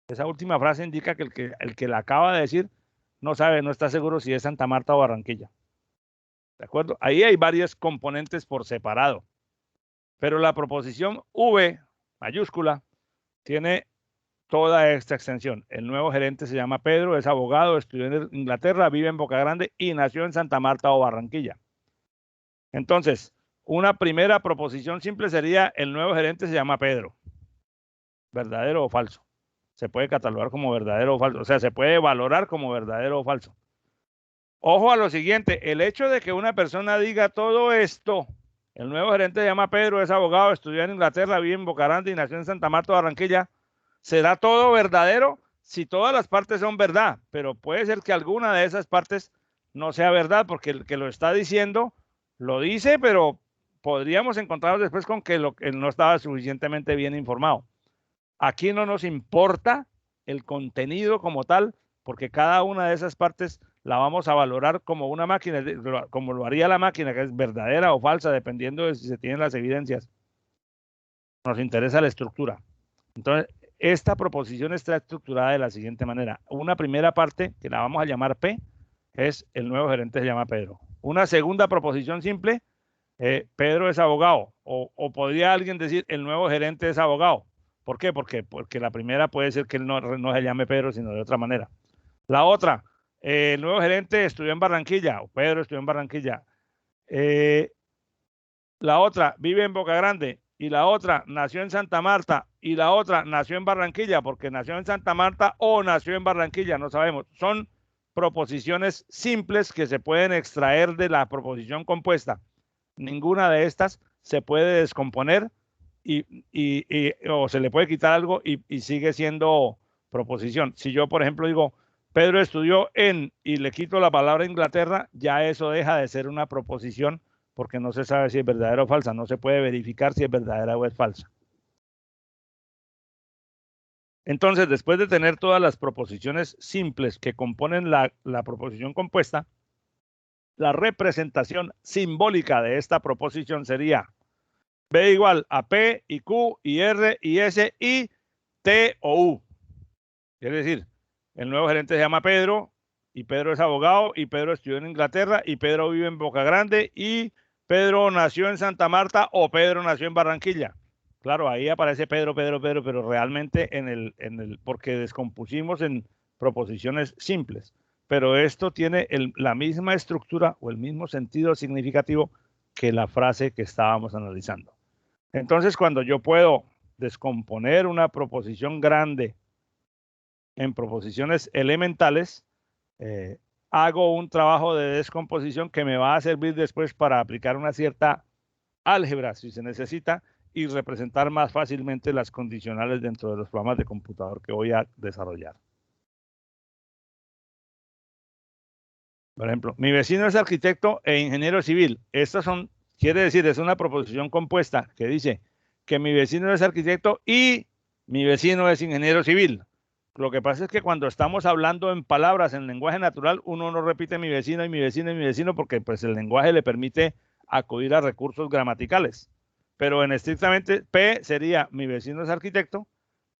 Esa última frase indica que el que la acaba de decir no sabe, no está seguro si es Santa Marta o Barranquilla. ¿De acuerdo? Ahí hay varios componentes por separado. Pero la proposición V mayúscula tiene toda esta extensión. El nuevo gerente se llama Pedro, es abogado, estudió en Inglaterra, vive en Boca Grande y nació en Santa Marta o Barranquilla. Entonces, una primera proposición simple sería: el nuevo gerente se llama Pedro. ¿Verdadero o falso? Se puede catalogar como verdadero o falso. O sea, se puede valorar como verdadero o falso. Ojo a lo siguiente: el hecho de que una persona diga todo esto, el nuevo gerente se llama Pedro, es abogado, estudió en Inglaterra, vive en Boca Grande y nació en Santa Marta o Barranquilla, será todo verdadero si todas las partes son verdad, pero puede ser que alguna de esas partes no sea verdad, porque el que lo está diciendo lo dice, pero podríamos encontrarnos después con que él no estaba suficientemente bien informado. Aquí no nos importa el contenido como tal, porque cada una de esas partes la vamos a valorar como una máquina, como lo haría la máquina, que es verdadera o falsa, dependiendo de si se tienen las evidencias. Nos interesa la estructura. Entonces, esta proposición está estructurada de la siguiente manera. Una primera parte, que la vamos a llamar P, es: el nuevo gerente se llama Pedro. Una segunda proposición simple: Pedro es abogado. O podría alguien decir: el nuevo gerente es abogado. ¿Por qué? Porque la primera puede ser que él no se llame Pedro, sino de otra manera. La otra: el nuevo gerente estudió en Barranquilla, o Pedro estudió en Barranquilla. La otra: vive en Boca Grande. Y la otra: nació en Santa Marta. Y la otra: nació en Barranquilla, porque nació en Santa Marta o nació en Barranquilla, no sabemos. Son proposiciones simples que se pueden extraer de la proposición compuesta. Ninguna de estas se puede descomponer o se le puede quitar algo y sigue siendo proposición. Si yo, por ejemplo, digo: Pedro estudió en, y le quito la palabra Inglaterra, ya eso deja de ser una proposición, porque no se sabe si es verdadera o falsa, no se puede verificar si es verdadera o es falsa. Entonces, después de tener todas las proposiciones simples que componen la proposición compuesta, la representación simbólica de esta proposición sería B igual a P y Q y R y S y T o U. Es decir, el nuevo gerente se llama Pedro, y Pedro es abogado, y Pedro estudió en Inglaterra, y Pedro vive en Boca Grande, y Pedro nació en Santa Marta o Pedro nació en Barranquilla. Claro, ahí aparece Pedro, pero realmente porque descompusimos en proposiciones simples. Pero esto tiene la misma estructura o el mismo sentido significativo que la frase que estábamos analizando. Entonces, cuando yo puedo descomponer una proposición grande en proposiciones elementales, hago un trabajo de descomposición que me va a servir después para aplicar una cierta álgebra, si se necesita, y representar más fácilmente las condicionales dentro de los programas de computador que voy a desarrollar. Por ejemplo, mi vecino es arquitecto e ingeniero civil. Estas son, quiere decir, es una proposición compuesta que dice que mi vecino es arquitecto y mi vecino es ingeniero civil. Lo que pasa es que cuando estamos hablando en palabras, en lenguaje natural, uno no repite mi vecino y mi vecino y mi vecino, porque pues el lenguaje le permite acudir a recursos gramaticales. Pero en estrictamente, P sería mi vecino es arquitecto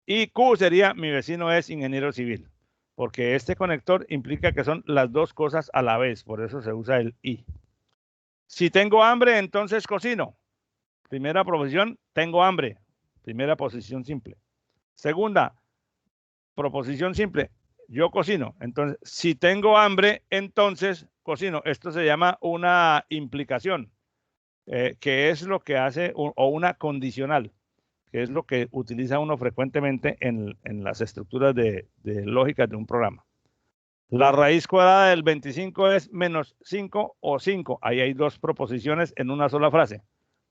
y Q sería mi vecino es ingeniero civil, porque este conector implica que son las dos cosas a la vez, por eso se usa el I. Si tengo hambre, entonces cocino. Primera proposición, tengo hambre. Primera posición simple. Segunda proposición simple, yo cocino. Entonces, si tengo hambre, entonces cocino. Esto se llama una implicación, que es lo que hace, o una condicional, que es lo que utiliza uno frecuentemente en las estructuras de lógica de un programa. La raíz cuadrada del 25 es menos 5 o 5. Ahí hay dos proposiciones en una sola frase.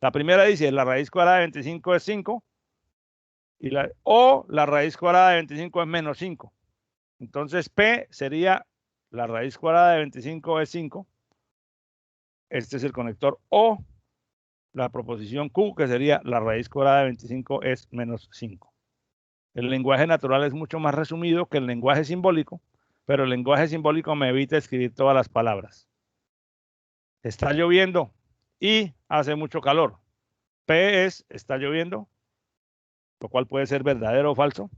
La primera dice: la raíz cuadrada de 25 es 5. O la raíz cuadrada de 25 es menos 5. Entonces, P sería la raíz cuadrada de 25 es 5. Este es el conector O. La proposición Q, que sería la raíz cuadrada de 25 es menos 5. El lenguaje natural es mucho más resumido que el lenguaje simbólico, pero el lenguaje simbólico me evita escribir todas las palabras. Está lloviendo y hace mucho calor. P es está lloviendo, lo cual puede ser verdadero o falso.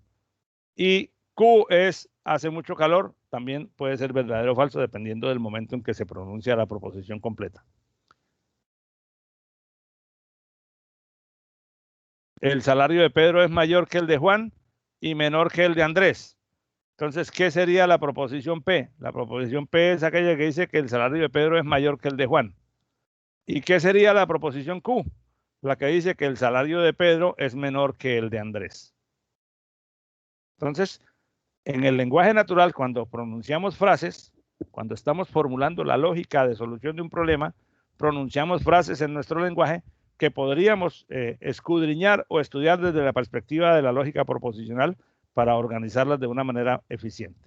Y Q es hace mucho calor, también puede ser verdadero o falso, dependiendo del momento en que se pronuncia la proposición completa. El salario de Pedro es mayor que el de Juan y menor que el de Andrés. Entonces, ¿qué sería la proposición P? La proposición P es aquella que dice que el salario de Pedro es mayor que el de Juan. ¿Y qué sería la proposición Q? La que dice que el salario de Pedro es menor que el de Andrés. Entonces, en el lenguaje natural, cuando pronunciamos frases, cuando estamos formulando la lógica de solución de un problema, pronunciamos frases en nuestro lenguaje que podríamos escudriñar o estudiar desde la perspectiva de la lógica proposicional para organizarlas de una manera eficiente.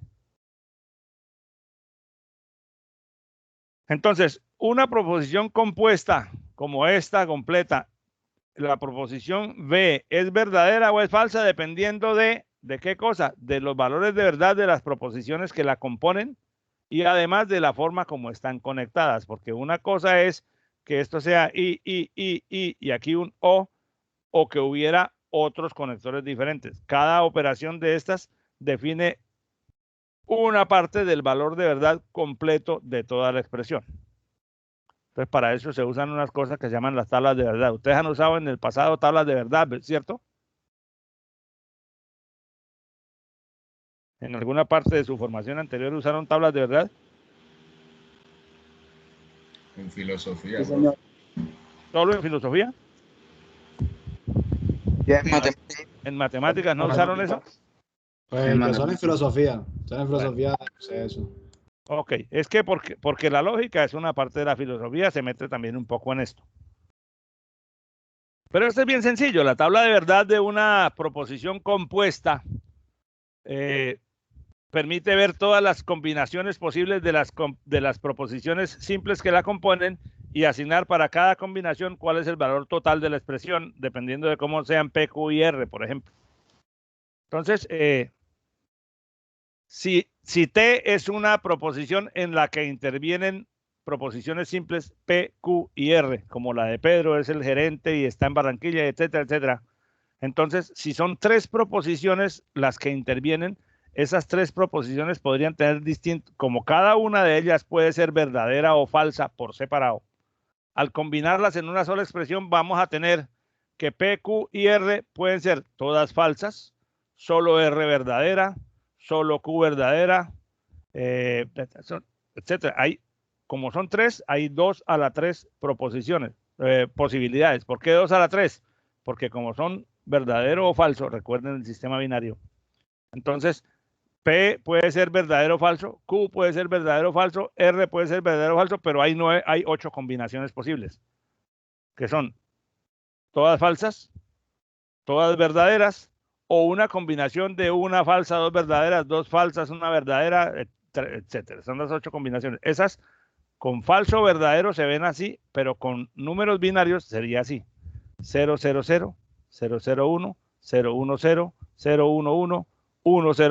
Entonces, una proposición compuesta como esta completa, la proposición B es verdadera o es falsa dependiendo ¿de qué cosa? De los valores de verdad de las proposiciones que la componen y además de la forma como están conectadas, porque una cosa es que esto sea y aquí un o que hubiera otros conectores diferentes. Cada operación de estas define una parte del valor de verdad completo de toda la expresión. Entonces, para eso se usan unas cosas que se llaman las tablas de verdad. Ustedes han usado en el pasado tablas de verdad, ¿cierto? ¿En alguna parte de su formación anterior usaron tablas de verdad? En filosofía. Sí, señor. ¿Solo en filosofía? ¿En matemáticas no usaron eso? Pues que son en filosofía. Son en filosofía, no sé eso. Ok, es que porque la lógica es una parte de la filosofía, se mete también un poco en esto. Pero esto es bien sencillo. La tabla de verdad de una proposición compuesta permite ver todas las combinaciones posibles de las proposiciones simples que la componen y asignar para cada combinación cuál es el valor total de la expresión, dependiendo de cómo sean P, Q y R, por ejemplo. Entonces, si T es una proposición en la que intervienen proposiciones simples P, Q y R, como la de Pedro es el gerente y está en Barranquilla, etcétera, etcétera. Entonces, si son tres proposiciones las que intervienen, esas tres proposiciones podrían tener distinto, como cada una de ellas puede ser verdadera o falsa por separado. Al combinarlas en una sola expresión, vamos a tener que P, Q y R pueden ser todas falsas, solo R verdadera, solo Q verdadera, etcétera. Como son tres, hay 2 a la 3 proposiciones, posibilidades. ¿Por qué 2 a la 3? Porque como son verdadero o falso, recuerden el sistema binario. Entonces, P puede ser verdadero o falso, Q puede ser verdadero o falso, R puede ser verdadero o falso, pero hay 8 combinaciones posibles, que son todas falsas, todas verdaderas, o una combinación de una falsa, dos verdaderas, dos falsas, una verdadera, etcétera. Son las 8 combinaciones. Esas con falso o verdadero se ven así, pero con números binarios sería así. 000, 001, 010, 011,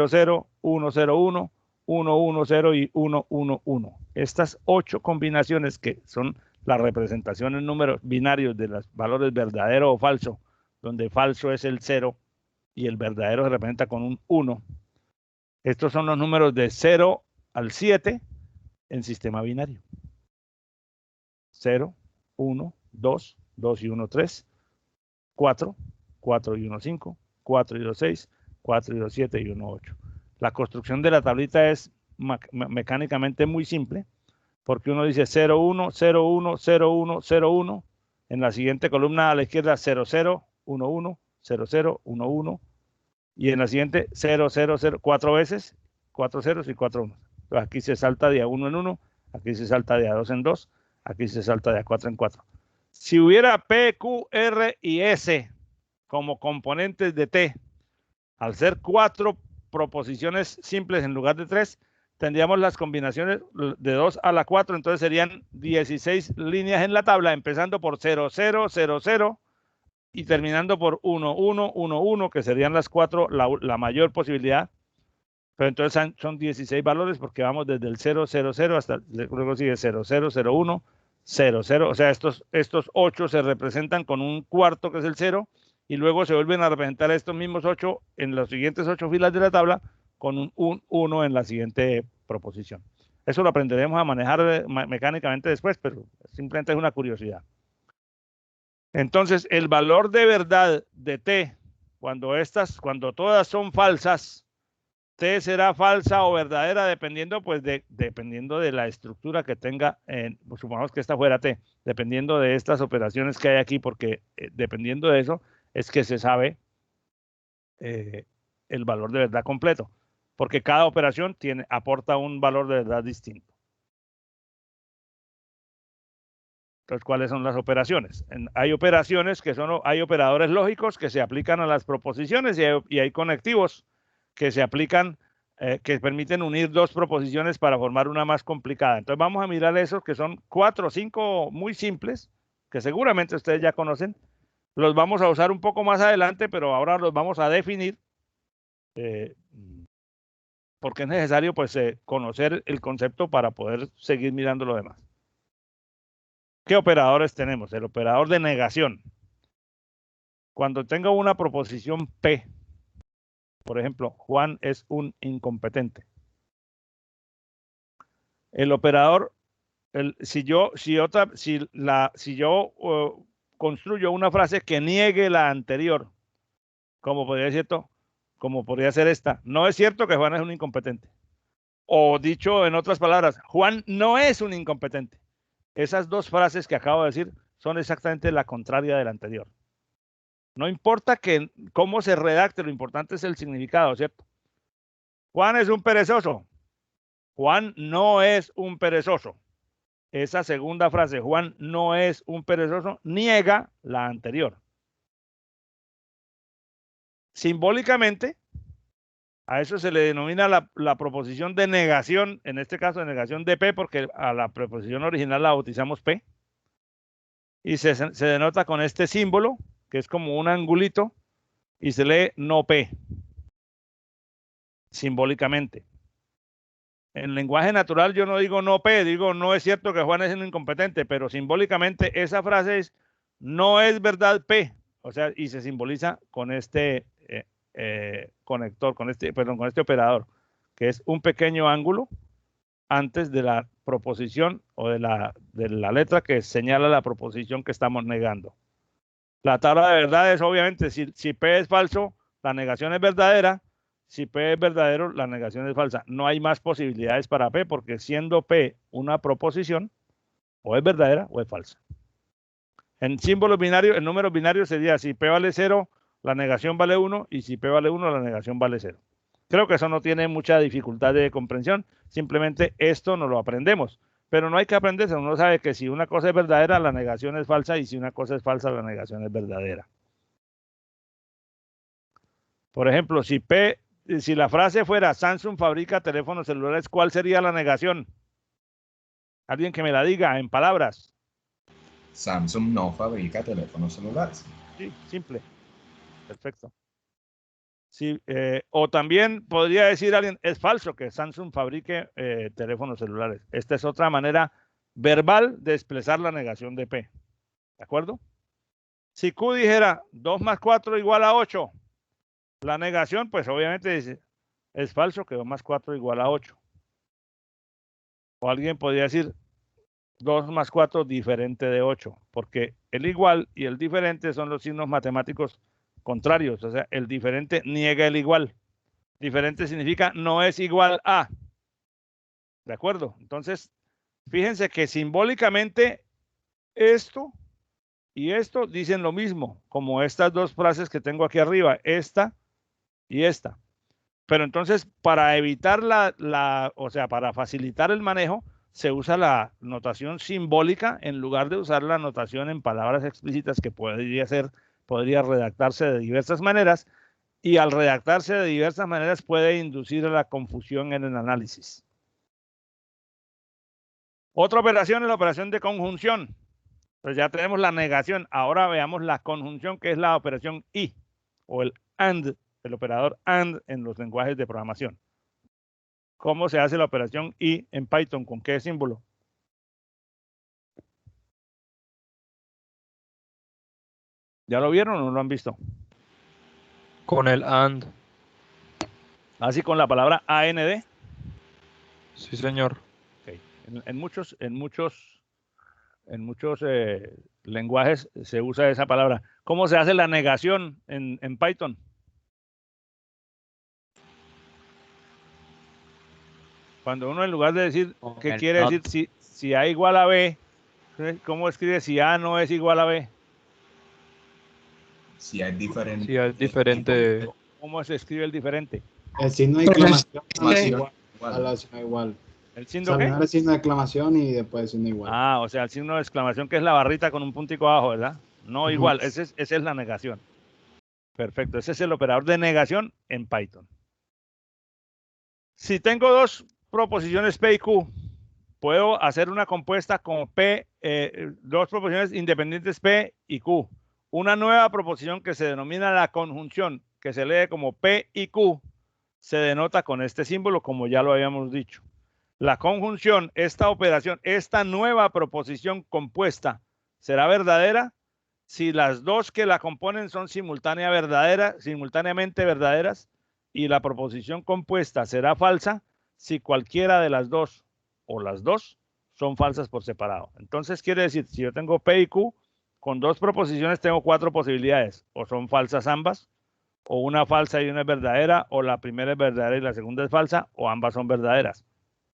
100, 101, 110 y 111. Estas 8 combinaciones que son la representación en números binarios de los valores verdadero o falso, donde falso es el 0 y el verdadero se representa con un 1. Estos son los números de 0 al 7 en sistema binario. 0, 1, 2, 2 y 1, 3, 4, 4 y 1, 5, 4 y 2, 6, 4 y 2, 7 y 1, 8. La construcción de la tablita es mecánicamente muy simple, porque uno dice 0, 1, 0, 1, 0, 1, 0, 1. En la siguiente columna a la izquierda 0, 0, 1, 1, 0, 0, 1, 1. Y en la siguiente 0, 0, 0, 4 veces, 4 ceros y 4 unos. Entonces aquí se salta de A1 en 1, aquí se salta de A2 en 2, aquí se salta de A4 en 4. Si hubiera P, Q, R y S como componentes de T, al ser 4 proposiciones simples en lugar de 3, tendríamos las combinaciones de 2 a la 4, entonces serían 16 líneas en la tabla, empezando por 0, 0, 0, 0 y terminando por 1, 1, 1, 1, que serían las 4, la mayor posibilidad. Pero entonces son 16 valores porque vamos desde el 0, 0, 0 hasta luego sigue 0, 0, 0, 1, 0, 0, o sea, estos 8 se representan con un cuarto que es el 0 y luego se vuelven a representar estos mismos 8 en las siguientes 8 filas de la tabla con un 1 en la siguiente proposición. Eso lo aprenderemos a manejar mecánicamente después, pero simplemente es una curiosidad. Entonces, el valor de verdad de T, cuando todas son falsas, T será falsa o verdadera dependiendo, pues, dependiendo de la estructura que tenga, pues, supongamos que esta fuera T, dependiendo de estas operaciones que hay aquí, porque dependiendo de eso es que se sabe el valor de verdad completo, porque cada operación aporta un valor de verdad distinto. Entonces, ¿cuáles son las operaciones? Hay operaciones hay operadores lógicos que se aplican a las proposiciones y hay conectivos que se aplican, que permiten unir dos proposiciones para formar una más complicada. Entonces vamos a mirar esos que son 4 o 5 muy simples, que seguramente ustedes ya conocen. Los vamos a usar un poco más adelante, pero ahora los vamos a definir, porque es necesario, pues, conocer el concepto para poder seguir mirando lo demás. ¿Qué operadores tenemos? El operador de negación. Cuando tengo una proposición P, por ejemplo, Juan es un incompetente. El operador, si yo construyo una frase que niegue la anterior, como podría ser esta, no es cierto que Juan es un incompetente. O dicho en otras palabras, Juan no es un incompetente. Esas dos frases que acabo de decir son exactamente la contraria de la anterior. No importa cómo se redacte, lo importante es el significado, ¿cierto? Juan es un perezoso. Juan no es un perezoso. Esa segunda frase, Juan no es un perezoso, niega la anterior. Simbólicamente, a eso se le denomina la proposición de negación, en este caso de negación de P, porque a la proposición original la bautizamos P. Y se denota con este símbolo, que es como un angulito, y se lee no P, simbólicamente. En lenguaje natural yo no digo no P, digo no es cierto que Juan es un incompetente, pero simbólicamente esa frase es no es verdad P, o sea, y se simboliza con este conector, con este operador, que es un pequeño ángulo antes de la proposición o de la letra que señala la proposición que estamos negando. La tabla de verdades, obviamente, si P es falso, la negación es verdadera. Si P es verdadero, la negación es falsa. No hay más posibilidades para P, porque siendo P una proposición, o es verdadera o es falsa. En símbolos binarios, en números binarios sería si P vale 0, la negación vale 1, y si P vale 1, la negación vale 0. Creo que eso no tiene mucha dificultad de comprensión, simplemente esto no lo aprendemos. Pero no hay que aprenderse, uno sabe que si una cosa es verdadera, la negación es falsa, y si una cosa es falsa, la negación es verdadera. Por ejemplo, si la frase fuera Samsung fabrica teléfonos celulares, ¿cuál sería la negación? Alguien que me la diga en palabras. Samsung no fabrica teléfonos celulares. Sí, simple. Perfecto. Sí, o también podría decir alguien, es falso que Samsung fabrique teléfonos celulares. Esta es otra manera verbal de expresar la negación de P. ¿De acuerdo? Si Q dijera 2 más 4 igual a 8, la negación, pues obviamente dice, es falso que 2 más 4 igual a 8. O alguien podría decir 2 más 4 diferente de 8, porque el igual y el diferente son los signos matemáticos contrarios, o sea, el diferente niega el igual. Diferente significa no es igual a. ¿De acuerdo? Entonces, fíjense que simbólicamente esto y esto dicen lo mismo, como estas dos frases que tengo aquí arriba, esta y esta. Pero entonces, para evitar o sea, para facilitar el manejo, se usa la notación simbólica en lugar de usar la notación en palabras explícitas que podría redactarse de diversas maneras, y al redactarse de diversas maneras puede inducir a la confusión en el análisis. Otra operación es la operación de conjunción. Pues ya tenemos la negación. Ahora veamos la conjunción, que es la operación y, o el AND, el operador AND en los lenguajes de programación. ¿Cómo se hace la operación y en Python? ¿Con qué símbolo? ¿Ya lo vieron o no lo han visto? Con el and. Así con la palabra AND. Sí, señor. Okay. En muchos lenguajes se usa esa palabra. ¿Cómo se hace la negación en Python? Cuando uno en lugar de decir qué quiere decir si A igual a B, ¿cómo escribe si A no es igual a B? Si es diferente. Si es diferente. ¿Cómo se escribe el diferente? El signo de exclamación Igual. a la signo igual. ¿El O signo sea, qué? primero el signo de exclamación y después el signo igual. Ah, o sea, el signo de exclamación que es la barrita con un puntico abajo, ¿verdad? No igual, esa es la negación. Perfecto, ese es el operador de negación en Python. Si tengo dos proposiciones P y Q, puedo hacer una compuesta con P, dos proposiciones independientes P y Q. Una nueva proposición que se denomina la conjunción, que se lee como P y Q, se denota con este símbolo, como ya lo habíamos dicho. La conjunción, esta operación, esta nueva proposición compuesta, será verdadera si las dos que la componen son simultáneamente verdaderas, y la proposición compuesta será falsa si cualquiera de las dos o las dos son falsas por separado. Entonces quiere decir, si yo tengo P y Q, con dos proposiciones tengo 4 posibilidades. O son falsas ambas, o una falsa y una es verdadera, o la primera es verdadera y la segunda es falsa, o ambas son verdaderas.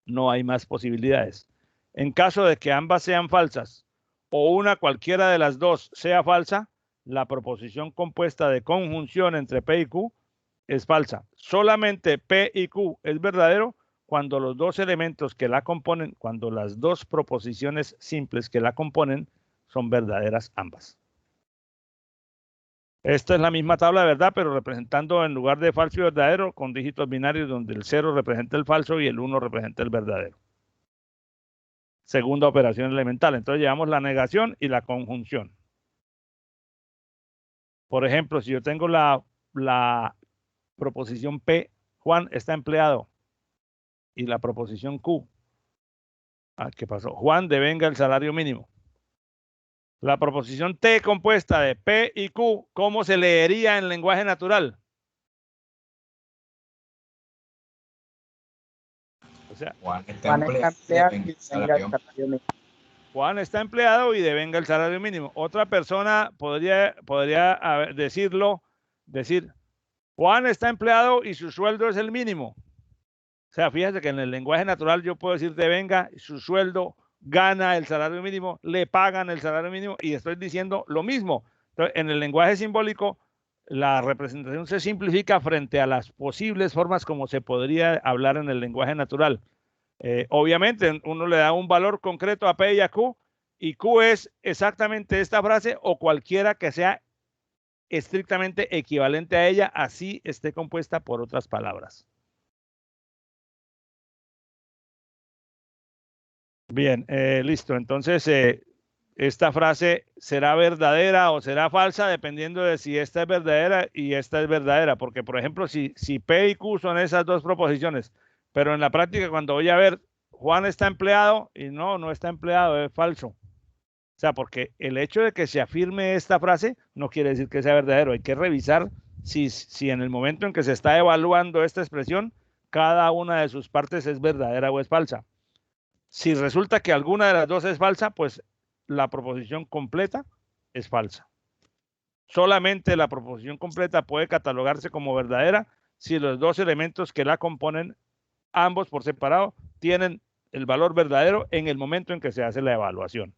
No hay más posibilidades. En caso de que ambas sean falsas, o una cualquiera de las dos sea falsa, la proposición compuesta de conjunción entre P y Q es falsa. Solamente P y Q es verdadero cuando los dos elementos que la componen, cuando las dos proposiciones simples que la componen son verdaderas ambas. Esta es la misma tabla de verdad, pero representando en lugar de falso y verdadero con dígitos binarios donde el 0 representa el falso y el 1 representa el verdadero. Segunda operación elemental. Entonces llevamos la negación y la conjunción. Por ejemplo, si yo tengo la proposición P, Juan está empleado, y la proposición Q, ¿qué pasó? Juan devenga el salario mínimo. La proposición T compuesta de P y Q, ¿cómo se leería en lenguaje natural? O sea, Juan está empleado y devenga el salario mínimo. Juan está empleado y devenga el salario mínimo. Otra persona podría decir, Juan está empleado y su sueldo es el mínimo. O sea, fíjate que en el lenguaje natural yo puedo decir devenga, su sueldo, gana el salario mínimo, le pagan el salario mínimo y estoy diciendo lo mismo. Entonces, en el lenguaje simbólico, la representación se simplifica frente a las posibles formas como se podría hablar en el lenguaje natural. Obviamente, uno le da un valor concreto a P y a Q, y Q es exactamente esta frase o cualquiera que sea estrictamente equivalente a ella, así esté compuesta por otras palabras. Bien, listo. Entonces, esta frase será verdadera o será falsa dependiendo de si esta es verdadera y esta es verdadera. Porque, por ejemplo, si P y Q son esas dos proposiciones, pero en la práctica cuando voy a ver Juan está empleado y no está empleado, es falso. O sea, porque el hecho de que se afirme esta frase no quiere decir que sea verdadero. Hay que revisar si en el momento en que se está evaluando esta expresión, cada una de sus partes es verdadera o es falsa. Si resulta que alguna de las dos es falsa, pues la proposición completa es falsa. Solamente la proposición completa puede catalogarse como verdadera si los dos elementos que la componen, ambos por separado, tienen el valor verdadero en el momento en que se hace la evaluación.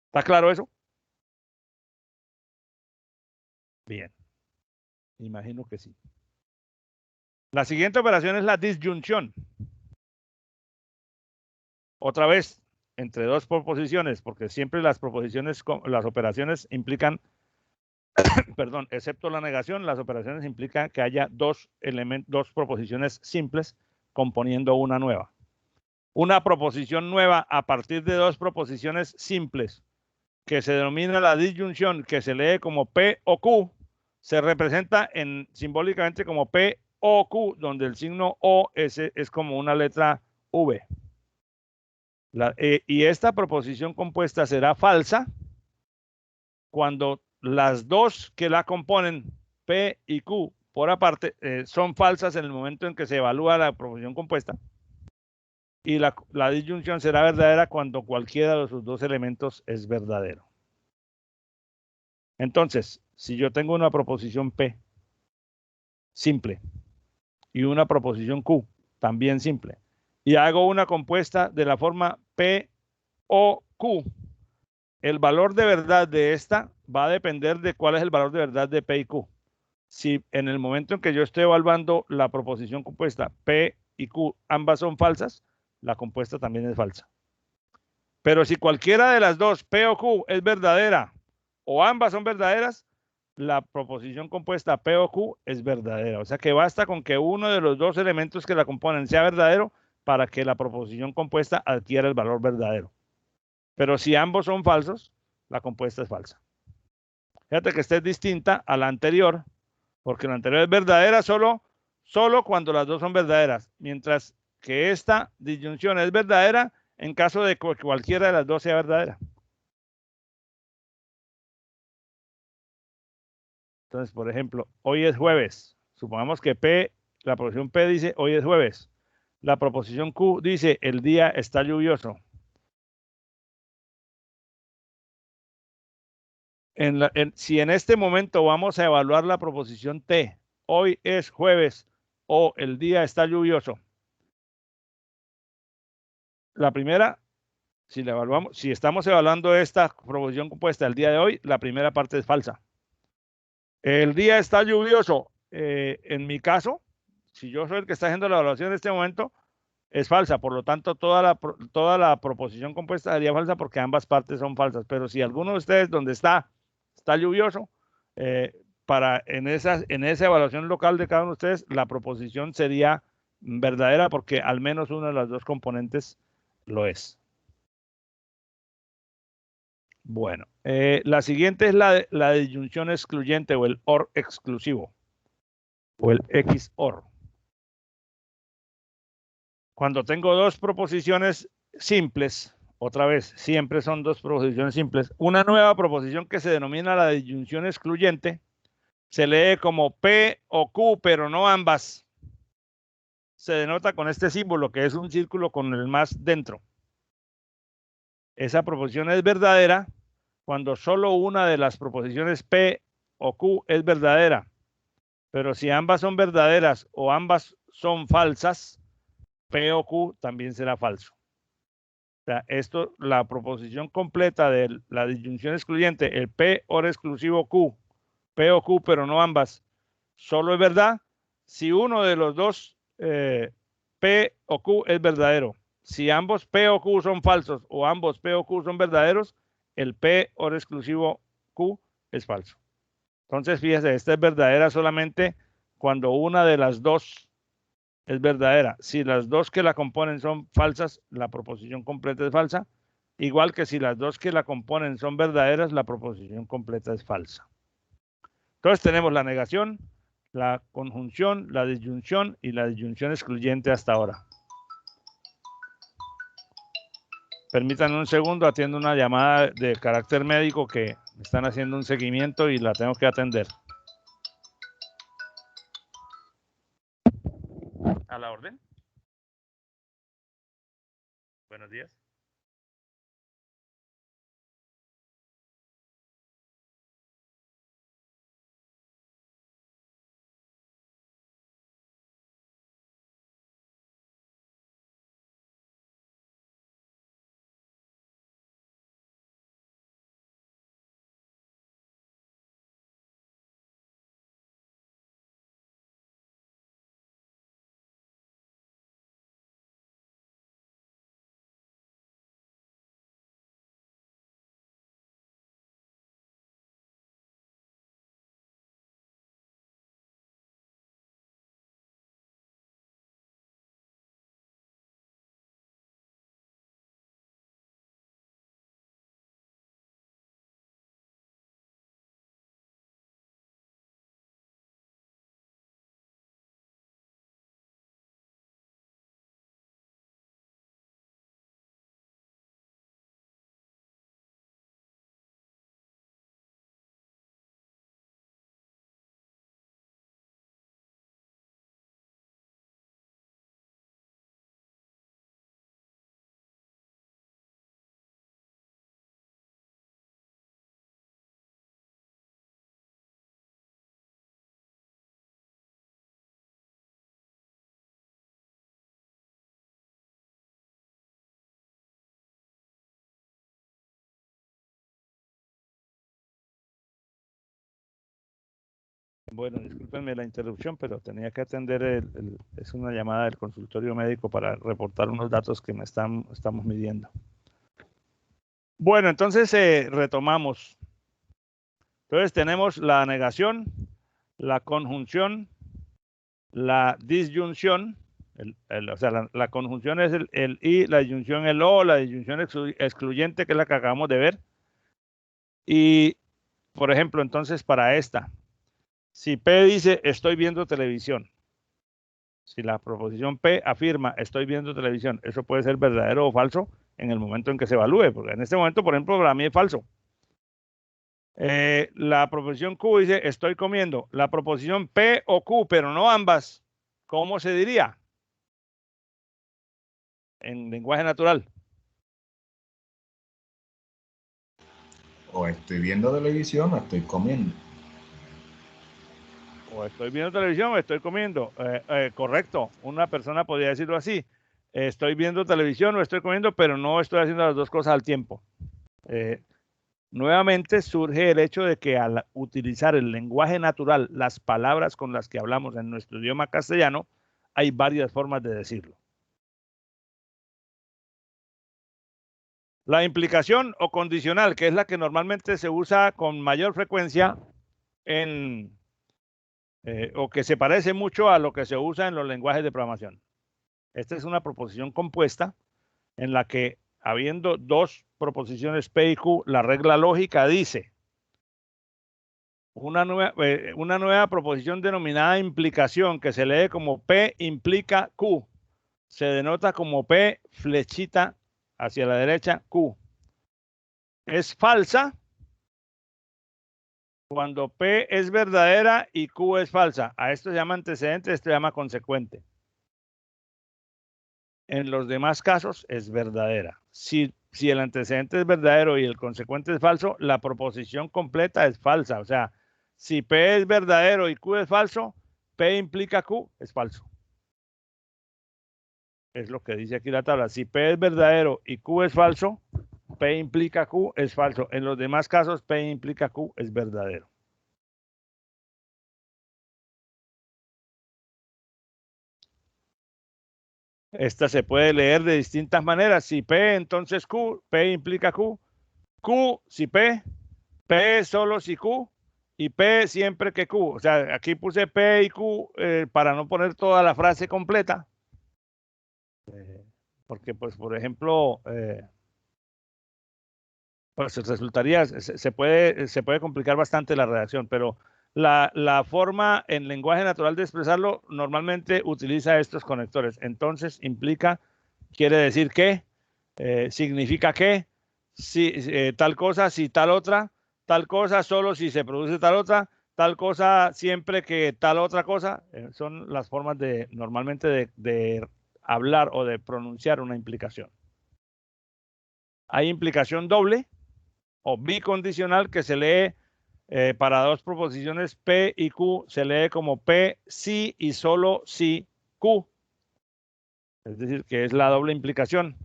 ¿Está claro eso? Bien. Imagino que sí. La siguiente operación es la disyunción. Otra vez, entre dos proposiciones, porque siempre las operaciones implican, perdón, excepto la negación, las operaciones implican que haya dos proposiciones simples componiendo una nueva. Una proposición nueva a partir de dos proposiciones simples, que se denomina la disyunción, que se lee como P o Q, se representa simbólicamente como P o Q, donde el signo O es como una letra V. Y esta proposición compuesta será falsa cuando las dos que la componen, P y Q, por aparte, son falsas en el momento en que se evalúa la proposición compuesta. Y la disyunción será verdadera cuando cualquiera de sus dos elementos es verdadero. Entonces, si yo tengo una proposición P simple y una proposición Q también simple, y hago una compuesta de la forma P o Q, el valor de verdad de esta va a depender de cuál es el valor de verdad de P y Q. Si en el momento en que yo estoy evaluando la proposición compuesta P y Q, ambas son falsas, la compuesta también es falsa. Pero si cualquiera de las dos, P o Q, es verdadera o ambas son verdaderas, la proposición compuesta P o Q es verdadera. O sea que basta con que uno de los dos elementos que la componen sea verdadero para que la proposición compuesta adquiera el valor verdadero. Pero si ambos son falsos, la compuesta es falsa. Fíjate que esta es distinta a la anterior, porque la anterior es verdadera solo cuando las dos son verdaderas, mientras que esta disyunción es verdadera en caso de que cualquiera de las dos sea verdadera. Entonces, por ejemplo, hoy es jueves. Supongamos que P, la proposición P dice hoy es jueves. La proposición Q dice el día está lluvioso. Si en este momento vamos a evaluar la proposición T, hoy es jueves o el día está lluvioso. La primera, si la evaluamos, si estamos evaluando esta proposición compuesta el día de hoy, la primera parte es falsa. El día está lluvioso. En mi caso, si yo soy el que está haciendo la evaluación en este momento, es falsa. Por lo tanto, toda la proposición compuesta sería falsa porque ambas partes son falsas. Pero si alguno de ustedes donde está lluvioso, en esa evaluación local de cada uno de ustedes, la proposición sería verdadera porque al menos una de las dos componentes lo es. Bueno, la siguiente es la disyunción excluyente o el OR exclusivo o el XOR. Cuando tengo dos proposiciones simples, otra vez, siempre son dos proposiciones simples, una nueva proposición que se denomina la disyunción excluyente se lee como P o Q, pero no ambas. Se denota con este símbolo que es un círculo con el más dentro. Esa proposición es verdadera cuando solo una de las proposiciones P o Q es verdadera. Pero si ambas son verdaderas o ambas son falsas, P o Q también será falso. O sea, la proposición completa de la disyunción excluyente, el P OR exclusivo Q, P o Q, pero no ambas, solo es verdad si uno de los dos P o Q es verdadero. Si ambos P o Q son falsos o ambos P o Q son verdaderos, el P OR exclusivo Q es falso. Entonces, fíjese, esta es verdadera solamente cuando una de las dos es verdadera. Si las dos que la componen son falsas, la proposición completa es falsa. Igual que si las dos que la componen son verdaderas, la proposición completa es falsa. Entonces tenemos la negación, la conjunción, la disyunción y la disyunción excluyente hasta ahora. Permítanme un segundo, atiendo una llamada de carácter médico que me están haciendo un seguimiento y la tengo que atender. ¿A la orden? Buenos días. Bueno, discúlpenme la interrupción, pero tenía que atender, es una llamada del consultorio médico para reportar unos datos que estamos midiendo. Bueno, entonces retomamos. Entonces tenemos la negación, la conjunción, la disyunción. O sea, la conjunción es el y, la disyunción el o, la disyunción excluyente, que es la que acabamos de ver. Y, por ejemplo, entonces para esta, si P dice estoy viendo televisión, si la proposición P afirma estoy viendo televisión, eso puede ser verdadero o falso en el momento en que se evalúe, porque en este momento, por ejemplo, para mí es falso. La proposición Q dice estoy comiendo. La proposición P o Q, pero no ambas, ¿cómo se diría? En lenguaje natural. O estoy viendo televisión o estoy comiendo. O estoy viendo televisión o estoy comiendo. Correcto, una persona podría decirlo así. Estoy viendo televisión o estoy comiendo, pero no estoy haciendo las dos cosas al tiempo. Nuevamente surge el hecho de que al utilizar el lenguaje natural, las palabras con las que hablamos en nuestro idioma castellano, hay varias formas de decirlo. La implicación o condicional, que es la que normalmente se usa con mayor frecuencia o que se parece mucho a lo que se usa en los lenguajes de programación. Esta es una proposición compuesta en la que, habiendo dos proposiciones P y Q, la regla lógica dice una nueva proposición denominada implicación, que se lee como P implica Q, se denota como P flechita hacia la derecha Q. Es falsa cuando P es verdadera y Q es falsa. A esto se llama antecedente, esto se llama consecuente. En los demás casos es verdadera. Si el antecedente es verdadero y el consecuente es falso, la proposición completa es falsa. O sea, si P es verdadero y Q es falso, P implica Q es falso. Es lo que dice aquí la tabla. Si P es verdadero y Q es falso, P implica Q es falso. En los demás casos, P implica Q es verdadero. Esta se puede leer de distintas maneras. Si P, entonces Q, P implica Q. Q, si P, P solo si Q, y P siempre que Q. O sea, aquí puse P y Q para no poner toda la frase completa. Porque, pues, por ejemplo, pues resultaría, se puede complicar bastante la redacción, pero la forma en lenguaje natural de expresarlo normalmente utiliza estos conectores. Entonces, implica, quiere decir que, significa que, si, tal cosa, si tal otra, tal cosa solo si se produce tal otra, tal cosa siempre que tal otra cosa. Son las formas normalmente de hablar o de pronunciar una implicación. Hay implicación doble o bicondicional, que se lee para dos proposiciones P y Q, se lee como P sí y solo si Q. Es decir, que es la doble implicación.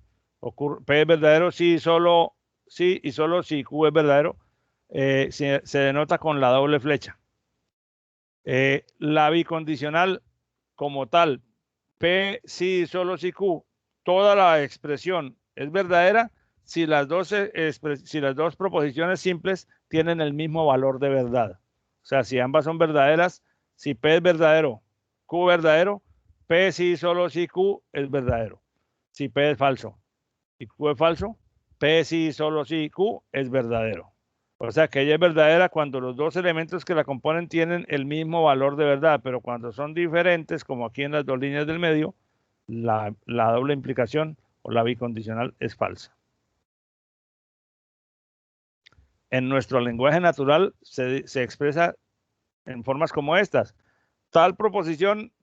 P es verdadero sí, solo sí y solo si Q es verdadero. Se denota con la doble flecha. La bicondicional como tal, P sí, solo si Q, toda la expresión es verdadera si las dos proposiciones simples tienen el mismo valor de verdad. O sea, si ambas son verdaderas, si P es verdadero, Q verdadero, P sí, solo si Q es verdadero. Si P es falso y Q es falso, P sí, solo si Q es verdadero. O sea, que ella es verdadera cuando los dos elementos que la componen tienen el mismo valor de verdad, pero cuando son diferentes, como aquí en las dos líneas del medio, la doble implicación o la bicondicional es falsa. En nuestro lenguaje natural se expresa en formas como estas. Tal proposición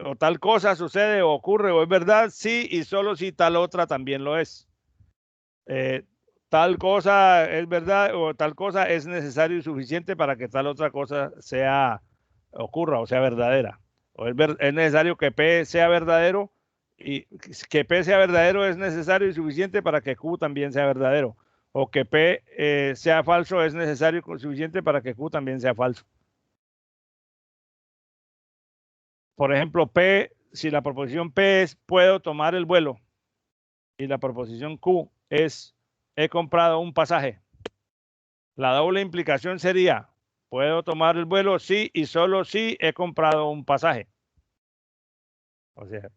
o tal cosa sucede o ocurre o es verdad si y solo si tal otra también lo es. Tal cosa es verdad o tal cosa es necesario y suficiente para que tal otra cosa ocurra o sea verdadera. O es necesario que P sea verdadero, y que P sea verdadero es necesario y suficiente para que Q también sea verdadero. O que P sea falso es necesario y suficiente para que Q también sea falso. Por ejemplo, P, si la proposición P es puedo tomar el vuelo y la proposición Q es he comprado un pasaje, la doble implicación sería puedo tomar el vuelo sí y solo si he comprado un pasaje. O sea,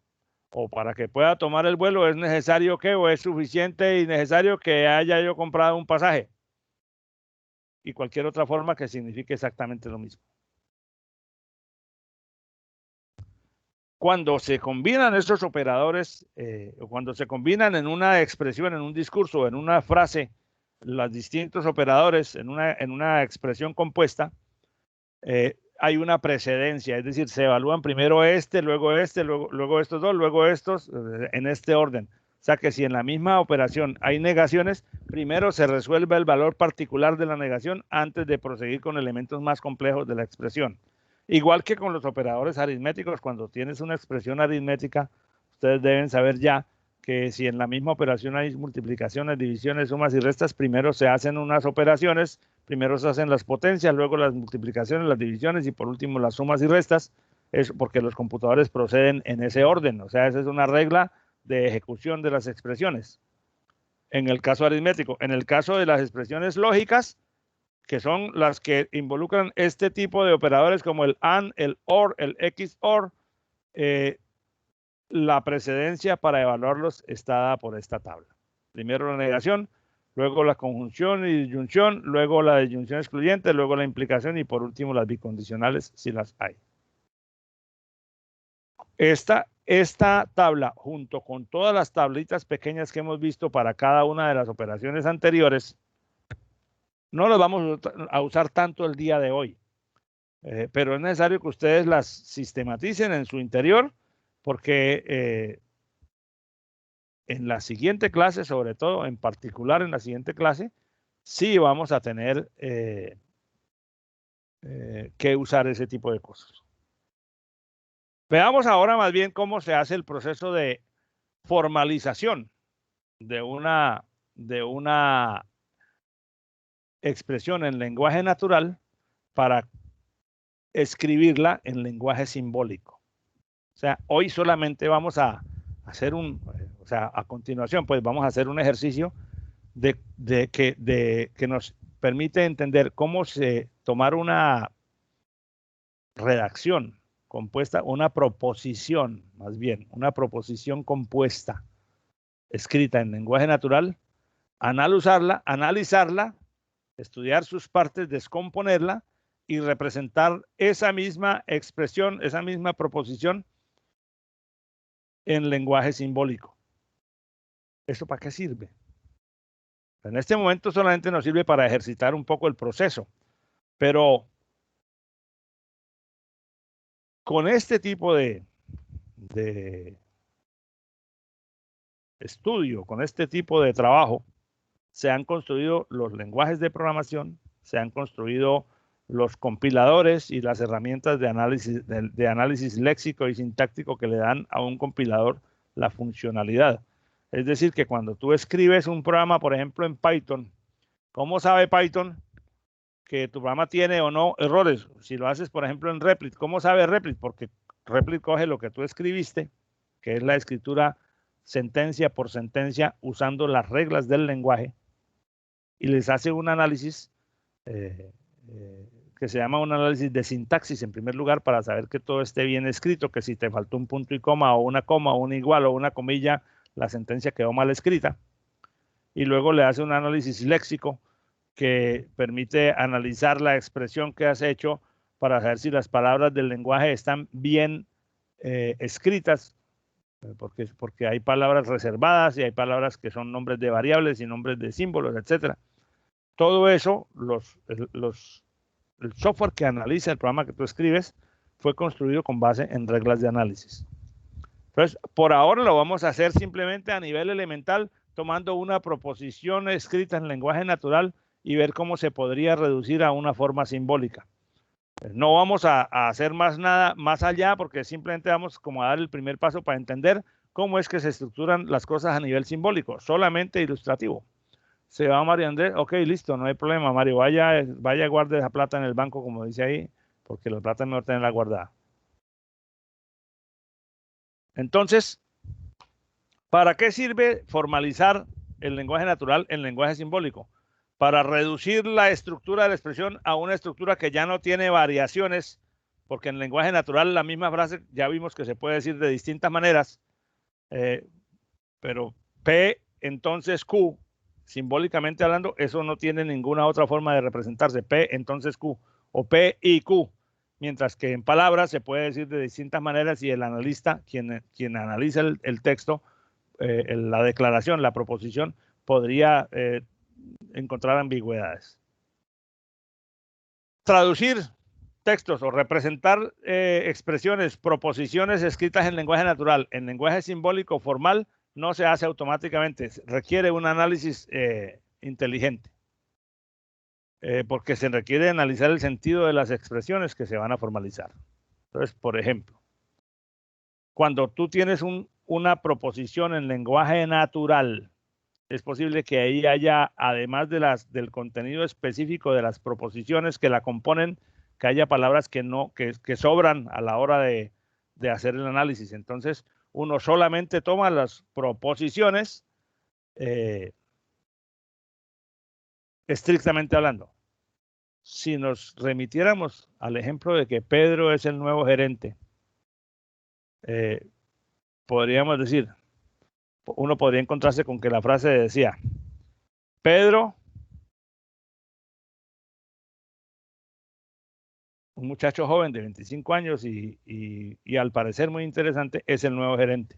o para que pueda tomar el vuelo es necesario que o es suficiente y necesario que haya yo comprado un pasaje. Y cualquier otra forma que signifique exactamente lo mismo. Cuando se combinan estos operadores, o cuando se combinan en una expresión, en un discurso, en una frase, los distintos operadores en una expresión compuesta, hay una precedencia, es decir, se evalúan primero luego estos dos, luego estos, en este orden. O sea que si en la misma operación hay negaciones, primero se resuelve el valor particular de la negación antes de proseguir con elementos más complejos de la expresión. Igual que con los operadores aritméticos, cuando tienes una expresión aritmética, ustedes deben saber ya que si en la misma operación hay multiplicaciones, divisiones, sumas y restas, primero se hacen unas operaciones, primero se hacen las potencias, luego las multiplicaciones, las divisiones y por último las sumas y restas, es porque los computadores proceden en ese orden, o sea, esa es una regla de ejecución de las expresiones. En el caso aritmético, en el caso de las expresiones lógicas, que son las que involucran este tipo de operadores como el AND, el OR, el XOR, la precedencia para evaluarlos está dada por esta tabla. Primero la negación, luego la conjunción y disyunción, luego la disyunción excluyente, luego la implicación y por último las bicondicionales si las hay. Esta tabla, junto con todas las tablitas pequeñas que hemos visto para cada una de las operaciones anteriores, no las vamos a usar tanto el día de hoy, pero es necesario que ustedes las sistematicen en su interior porque en la siguiente clase, sobre todo, en particular en la siguiente clase, sí vamos a tener que usar ese tipo de cosas. Veamos ahora más bien cómo se hace el proceso de formalización de una expresión en lenguaje natural para escribirla en lenguaje simbólico. O sea, hoy solamente vamos a hacer a continuación, pues vamos a hacer un ejercicio que nos permite entender cómo tomar una redacción compuesta, una proposición, más bien, una proposición compuesta, escrita en lenguaje natural, analizarla, estudiar sus partes, descomponerla y representar esa misma expresión, esa misma proposición en lenguaje simbólico. ¿Eso para qué sirve? En este momento solamente nos sirve para ejercitar un poco el proceso, pero con este tipo de estudio, con este tipo de trabajo, se han construido los lenguajes de programación, se han construido los compiladores y las herramientas de análisis léxico y sintáctico que le dan a un compilador la funcionalidad. Es decir, que cuando tú escribes un programa, por ejemplo, en Python, ¿cómo sabe Python que tu programa tiene o no errores? Si lo haces, por ejemplo, en Replit, ¿cómo sabe Replit? Porque Replit coge lo que tú escribiste, que es la escritura sentencia por sentencia, usando las reglas del lenguaje, y les hace un análisis que se llama un análisis de sintaxis, en primer lugar, para saber que todo esté bien escrito, que si te faltó un punto y coma, o un igual, o una comilla, la sentencia quedó mal escrita. Y luego le hace un análisis léxico que permite analizar la expresión que has hecho para saber si las palabras del lenguaje están bien escritas, porque hay palabras reservadas y hay palabras que son nombres de variables y nombres de símbolos, etcétera. Todo eso, el software que analiza el programa que tú escribes fue construido con base en reglas de análisis. Entonces, por ahora lo vamos a hacer simplemente a nivel elemental, tomando una proposición escrita en lenguaje natural y ver cómo se podría reducir a una forma simbólica. No vamos a hacer más nada más allá porque simplemente vamos como a dar el primer paso para entender cómo es que se estructuran las cosas a nivel simbólico, solamente ilustrativo. Se va Mario Andrés, ok, listo, no hay problema, Mario, vaya guarde esa plata en el banco, como dice ahí, porque la plata es mejor tenerla guardada. Entonces, ¿para qué sirve formalizar el lenguaje natural en lenguaje simbólico? Para reducir la estructura de la expresión a una estructura que ya no tiene variaciones, porque en lenguaje natural la misma frase ya vimos que se puede decir de distintas maneras, pero P, entonces Q, simbólicamente hablando, eso no tiene ninguna otra forma de representarse, P, entonces Q, o P y Q, mientras que en palabras se puede decir de distintas maneras y el analista, quien analiza el texto, la declaración, la proposición, podría encontrar ambigüedades. Traducir textos o representar expresiones, proposiciones escritas en lenguaje natural, en lenguaje simbólico formal, no se hace automáticamente, requiere un análisis inteligente, porque se requiere analizar el sentido de las expresiones que se van a formalizar. Entonces, por ejemplo, cuando tú tienes una proposición en lenguaje natural, es posible que ahí haya, además del contenido específico de las proposiciones que la componen, que haya palabras que sobran a la hora de hacer el análisis. Entonces, uno solamente toma las proposiciones estrictamente hablando. Si nos remitiéramos al ejemplo de que Pedro es el nuevo gerente, podríamos decir, uno podría encontrarse con que la frase decía, Pedro, un muchacho joven de 25 años y al parecer muy interesante, es el nuevo gerente.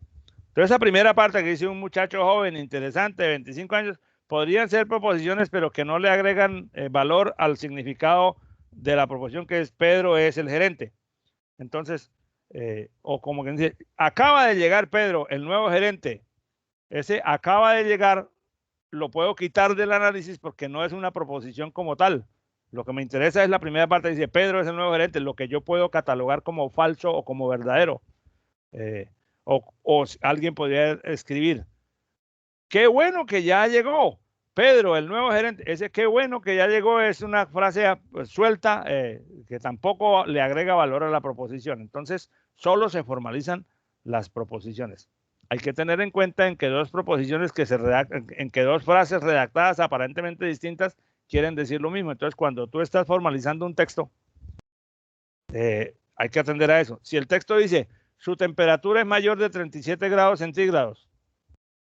Entonces, esa primera parte que dice un muchacho joven, interesante, de 25 años, podrían ser proposiciones, pero que no le agregan valor al significado de la proposición que es Pedro es el gerente. Entonces, o como que dice, acaba de llegar Pedro, el nuevo gerente. Ese acaba de llegar, lo puedo quitar del análisis porque no es una proposición como tal. Lo que me interesa es la primera parte, dice Pedro es el nuevo gerente, lo que yo puedo catalogar como falso o como verdadero. O alguien podría escribir, qué bueno que ya llegó Pedro, el nuevo gerente. Ese qué bueno que ya llegó es una frase suelta que tampoco le agrega valor a la proposición. Entonces, solo se formalizan las proposiciones. Hay que tener en cuenta en que dos proposiciones que se redactan, en que dos frases redactadas aparentemente distintas quieren decir lo mismo. Entonces, cuando tú estás formalizando un texto, hay que atender a eso. Si el texto dice, su temperatura es mayor de 37 grados centígrados,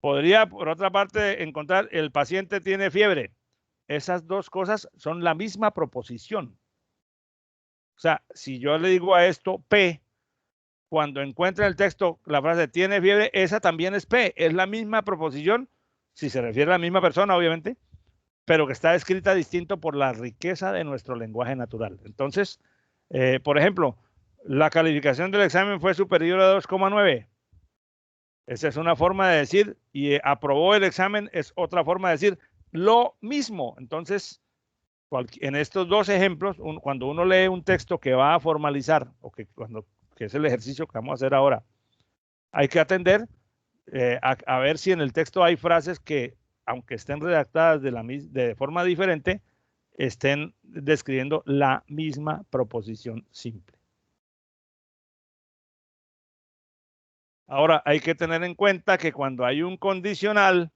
podría, por otra parte, encontrar, el paciente tiene fiebre. Esas dos cosas son la misma proposición. O sea, si yo le digo a esto P, cuando encuentra en el texto la frase tiene fiebre, esa también es P, es la misma proposición, si se refiere a la misma persona, obviamente, pero que está escrita distinto por la riqueza de nuestro lenguaje natural. Entonces, por ejemplo, la calificación del examen fue superior a 2,9. Esa es una forma de decir, y aprobó el examen es otra forma de decir lo mismo. Entonces, en estos dos ejemplos, cuando uno lee un texto que va a formalizar, o que es el ejercicio que vamos a hacer ahora, hay que atender a ver si en el texto hay frases que, aunque estén redactadas de forma diferente, estén describiendo la misma proposición simple. Ahora, hay que tener en cuenta que cuando hay un condicional,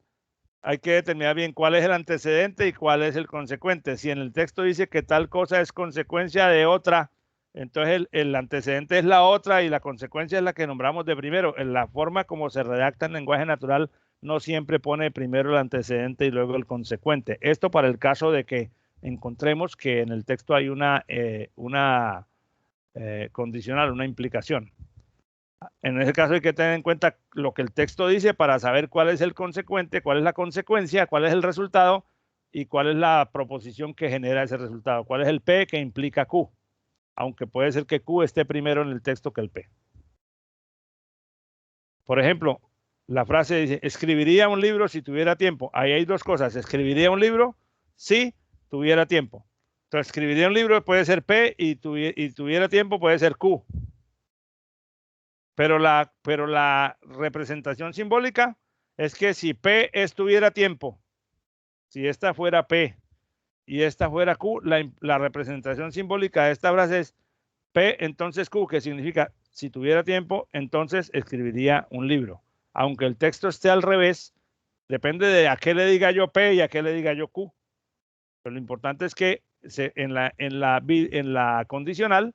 hay que determinar bien cuál es el antecedente y cuál es el consecuente. Si en el texto dice que tal cosa es consecuencia de otra, entonces el antecedente es la otra y la consecuencia es la que nombramos de primero. En la forma como se redacta en lenguaje natural, no siempre pone primero el antecedente y luego el consecuente. Esto para el caso de que encontremos que en el texto hay una condicional, una implicación. En ese caso hay que tener en cuenta lo que el texto dice para saber cuál es el consecuente, cuál es la consecuencia, cuál es el resultado y cuál es la proposición que genera ese resultado. Cuál es el P que implica Q, aunque puede ser que Q esté primero en el texto que el P. Por ejemplo, la frase dice, escribiría un libro si tuviera tiempo. Ahí hay dos cosas, escribiría un libro si tuviera tiempo. Entonces, escribiría un libro puede ser P y tuviera tiempo puede ser Q. Pero la representación simbólica es que si P estuviera tiempo, si esta fuera P y esta fuera Q, la representación simbólica de esta frase es P, entonces Q, que significa si tuviera tiempo, entonces escribiría un libro. Aunque el texto esté al revés, depende de a qué le diga yo P y a qué le diga yo Q. Pero lo importante es que en la condicional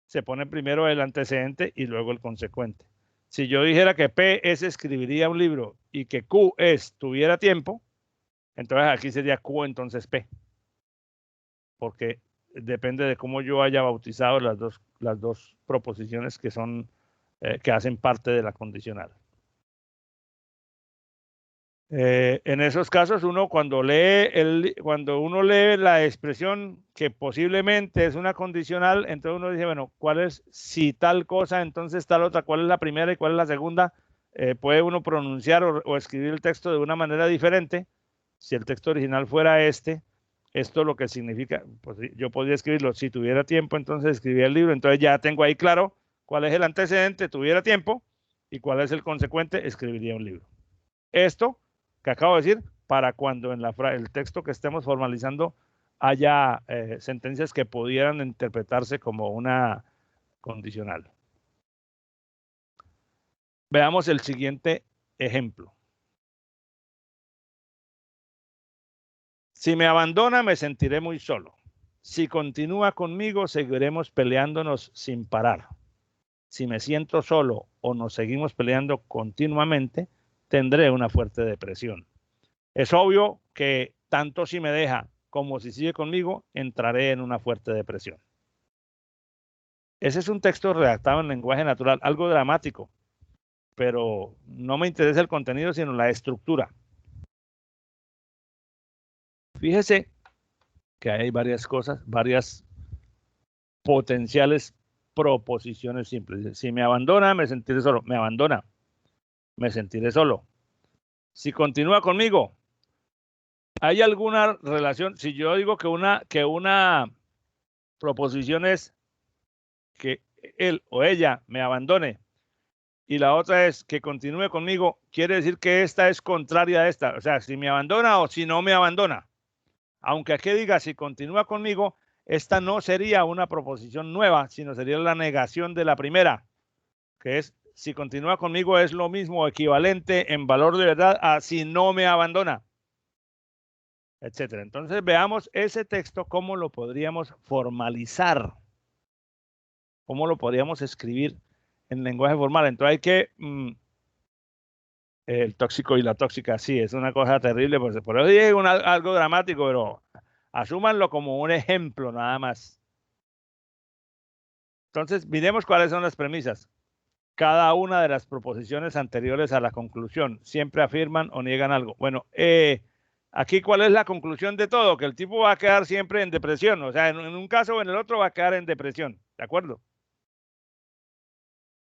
se pone primero el antecedente y luego el consecuente. Si yo dijera que P es escribiría un libro y que Q es tuviera tiempo, entonces aquí sería Q entonces P. Porque depende de cómo yo haya bautizado las dos proposiciones que son que hacen parte de la condicional. En esos casos, cuando uno lee la expresión que posiblemente es una condicional, entonces uno dice, bueno, ¿cuál es? Si tal cosa, entonces tal otra, ¿cuál es la primera y cuál es la segunda? Puede uno pronunciar o escribir el texto de una manera diferente. Si el texto original fuera esto lo que significa, pues yo podría escribirlo, si tuviera tiempo, entonces escribía el libro, entonces ya tengo ahí claro cuál es el antecedente, tuviera tiempo, y cuál es el consecuente, escribiría un libro. Esto que acabo de decir, para cuando en el texto que estemos formalizando haya sentencias que pudieran interpretarse como una condicional. Veamos el siguiente ejemplo. Si me abandona, me sentiré muy solo. Si continúa conmigo, seguiremos peleándonos sin parar. Si me siento solo o nos seguimos peleando continuamente, tendré una fuerte depresión. Es obvio que tanto si me deja como si sigue conmigo, entraré en una fuerte depresión. Ese es un texto redactado en lenguaje natural, algo dramático, pero no me interesa el contenido, sino la estructura. Fíjese que hay varias cosas, varias potenciales proposiciones simples. Si me abandona, me sentiré solo. Me abandona, me sentiré solo. Si continúa conmigo, ¿hay alguna relación? Si yo digo que una proposición es que él o ella me abandone y la otra es que continúe conmigo, quiere decir que esta es contraria a esta. O sea, si me abandona o si no me abandona. Aunque aquí diga si continúa conmigo, esta no sería una proposición nueva, sino sería la negación de la primera, que es si continúa conmigo es lo mismo, equivalente en valor de verdad a si no me abandona, etcétera. Entonces veamos ese texto, cómo lo podríamos formalizar, cómo lo podríamos escribir en lenguaje formal. Entonces hay que el tóxico y la tóxica, sí, es una cosa terrible, por eso es algo dramático, pero asúmanlo como un ejemplo nada más. Entonces, miremos cuáles son las premisas. Cada una de las proposiciones anteriores a la conclusión siempre afirman o niegan algo. Bueno, aquí, ¿cuál es la conclusión de todo? Que el tipo va a quedar siempre en depresión. O sea, en un caso o en el otro va a quedar en depresión. ¿De acuerdo?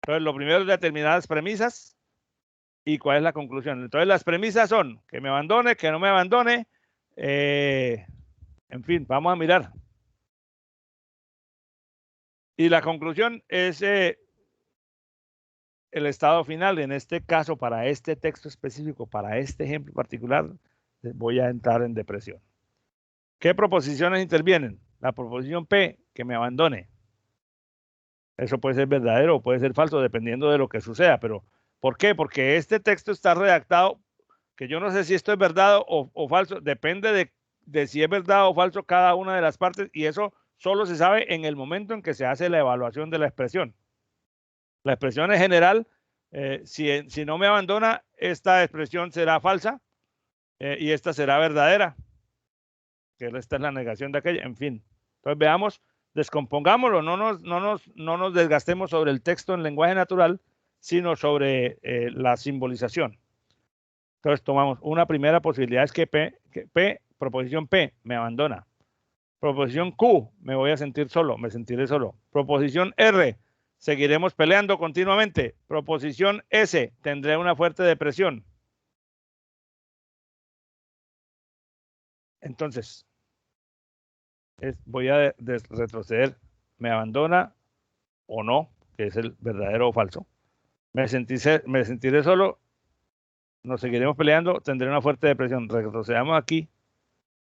Entonces, lo primero es determinar las premisas y cuál es la conclusión. Entonces, las premisas son que me abandone, que no me abandone. En fin, vamos a mirar. Y la conclusión es el estado final. En este caso, para este texto específico, para este ejemplo particular, voy a entrar en depresión. ¿Qué proposiciones intervienen? La proposición P, que me abandone. Eso puede ser verdadero o puede ser falso, dependiendo de lo que suceda. Pero, ¿por qué? Porque este texto está redactado, que yo no sé si esto es verdad o falso, depende de si es verdad o falso cada una de las partes, y eso solo se sabe en el momento en que se hace la evaluación de la expresión. La expresión en general, si no me abandona, esta expresión será falsa y esta será verdadera, que esta es la negación de aquella, en fin. Entonces veamos, descompongámoslo, no nos desgastemos sobre el texto en lenguaje natural, sino sobre la simbolización. Entonces tomamos una primera posibilidad, es que proposición P, me abandona. Proposición Q, me voy a sentir solo, me sentiré solo. Proposición R, seguiremos peleando continuamente. Proposición S, tendré una fuerte depresión. Entonces, voy a retroceder. ¿Me abandona o no? Que es el verdadero o falso. Me sentiré solo. Nos seguiremos peleando. Tendré una fuerte depresión. Retrocedamos aquí.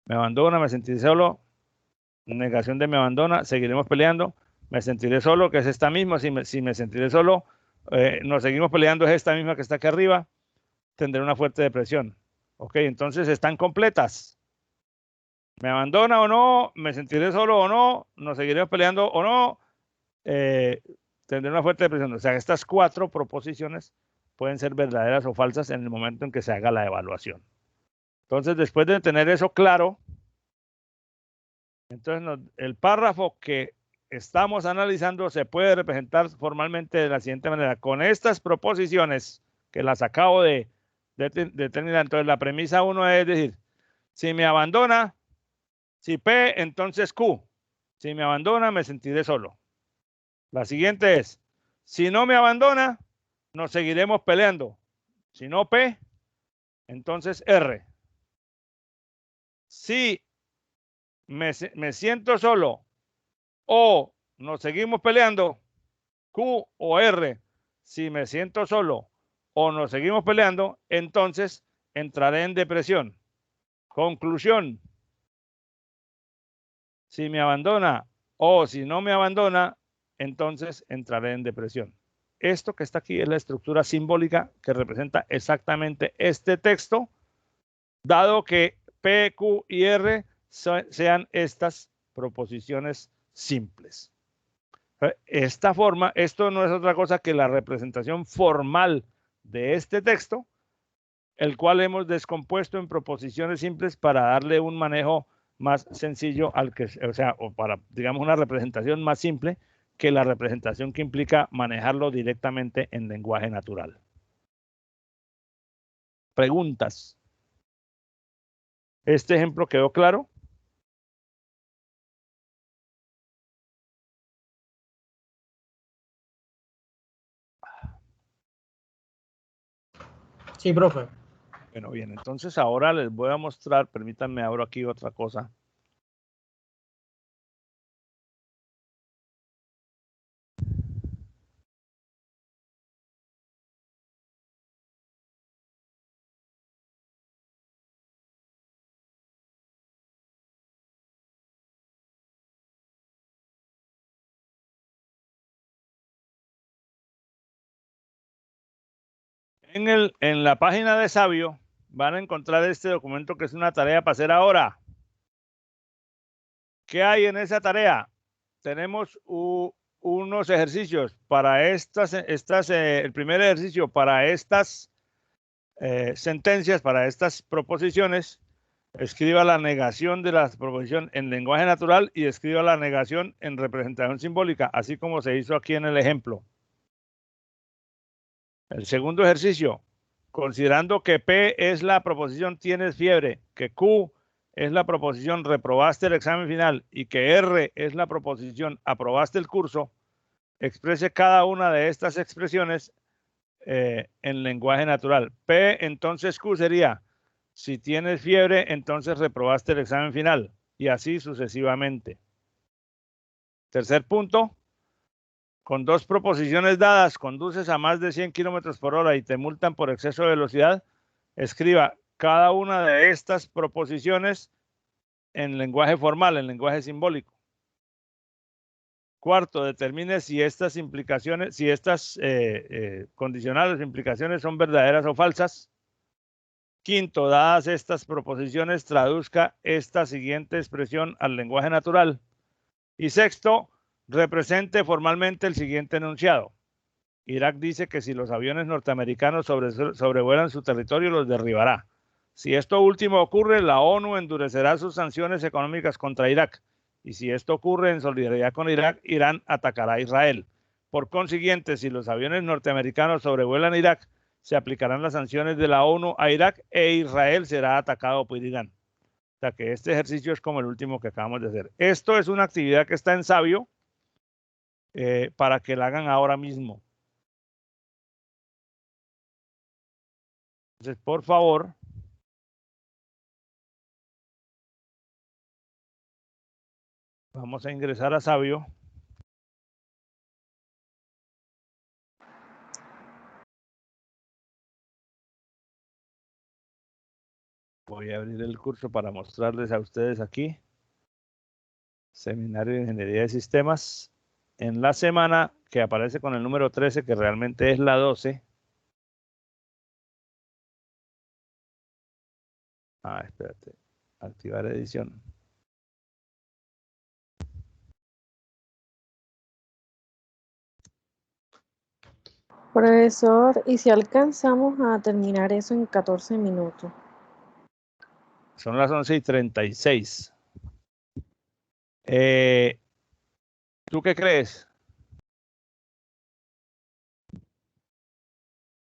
Me abandona, me sentiré solo. Negación de me abandona. Seguiremos peleando. Me sentiré solo, que es esta misma. Si me sentiré solo, nos seguimos peleando, es esta misma que está aquí arriba. Tendré una fuerte depresión. Ok, entonces están completas. ¿Me abandona o no? ¿Me sentiré solo o no? ¿Nos seguiremos peleando o no? Tendré una fuerte depresión. O sea, estas 4 proposiciones pueden ser verdaderas o falsas en el momento en que se haga la evaluación. Entonces, después de tener eso claro, entonces el párrafo que estamos analizando se puede representar formalmente de la siguiente manera. Con estas proposiciones que las acabo de determinar, entonces la premisa 1 es decir, si me abandona, si P, entonces Q. Si me abandona, me sentiré solo. La siguiente es, si no me abandona, nos seguiremos peleando. Si no P, entonces R. Si me siento solo o nos seguimos peleando, Q o R. Si me siento solo o nos seguimos peleando, entonces entraré en depresión. Conclusión. Si me abandona o si no me abandona, entonces entraré en depresión. Esto que está aquí es la estructura simbólica que representa exactamente este texto, dado que P, Q y R sean estas proposiciones simples. Esta forma, esto no es otra cosa que la representación formal de este texto, el cual hemos descompuesto en proposiciones simples para darle un manejo más sencillo al que, o sea, o para, digamos, una representación más simple que la representación que implica manejarlo directamente en lenguaje natural. Preguntas. ¿Este ejemplo quedó claro? Sí, profe. Bueno, bien, entonces ahora les voy a mostrar, permítanme, abro aquí otra cosa. En la página de Sabio van a encontrar este documento que es una tarea para hacer ahora. ¿Qué hay en esa tarea? Tenemos unos ejercicios para el primer ejercicio para estas sentencias, para estas proposiciones. Escriba la negación de la proposición en lenguaje natural y escriba la negación en representación simbólica, así como se hizo aquí en el ejemplo. El segundo ejercicio, considerando que P es la proposición tienes fiebre, que Q es la proposición reprobaste el examen final y que R es la proposición aprobaste el curso, exprese cada una de estas expresiones en lenguaje natural. P, entonces Q sería, si tienes fiebre, entonces reprobaste el examen final y así sucesivamente. Tercer punto, con 2 proposiciones dadas, conduces a más de 100 kilómetros por hora y te multan por exceso de velocidad, escriba cada una de estas proposiciones en lenguaje formal, en lenguaje simbólico. Cuarto, determine si estas implicaciones, si estas condicionales implicaciones son verdaderas o falsas. Quinto, dadas estas proposiciones, traduzca esta siguiente expresión al lenguaje natural. Y sexto, represente formalmente el siguiente enunciado. Irak dice que si los aviones norteamericanos sobrevuelan su territorio, los derribará. Si esto último ocurre, la ONU endurecerá sus sanciones económicas contra Irak. Y si esto ocurre en solidaridad con Irak, Irán atacará a Israel. Por consiguiente, si los aviones norteamericanos sobrevuelan Irak, se aplicarán las sanciones de la ONU a Irak e Israel será atacado por Irán. O sea que este ejercicio es como el último que acabamos de hacer. Esto es una actividad que está en Sabio para que la hagan ahora mismo. Entonces, por favor, vamos a ingresar a Sabio. Voy a abrir el curso para mostrarles a ustedes aquí. Seminario de Ingeniería de Sistemas. en la semana que aparece con el número 13, que realmente es la 12. Espérate. Activar edición. Profesor, ¿y si alcanzamos a terminar eso en 14 minutos? Son las 11:36. ¿Tú qué crees?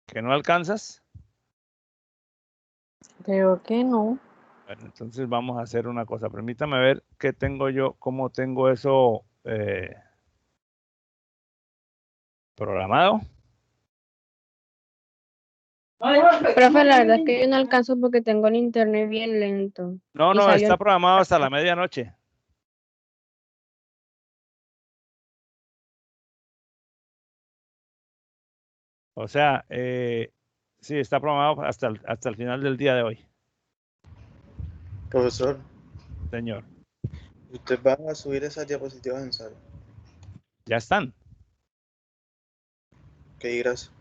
¿Que no alcanzas? Creo que no. Bueno, entonces vamos a hacer una cosa. Permítame ver qué tengo yo, cómo tengo eso programado. Profe, la verdad es que yo no alcanzo porque tengo el internet bien lento. No, Y no, salió está programado hasta la medianoche. O sea, sí, está programado hasta el final del día de hoy. Profesor, Señor, ¿usted va a subir esas diapositivas en sala? ya están. Ok, gracias.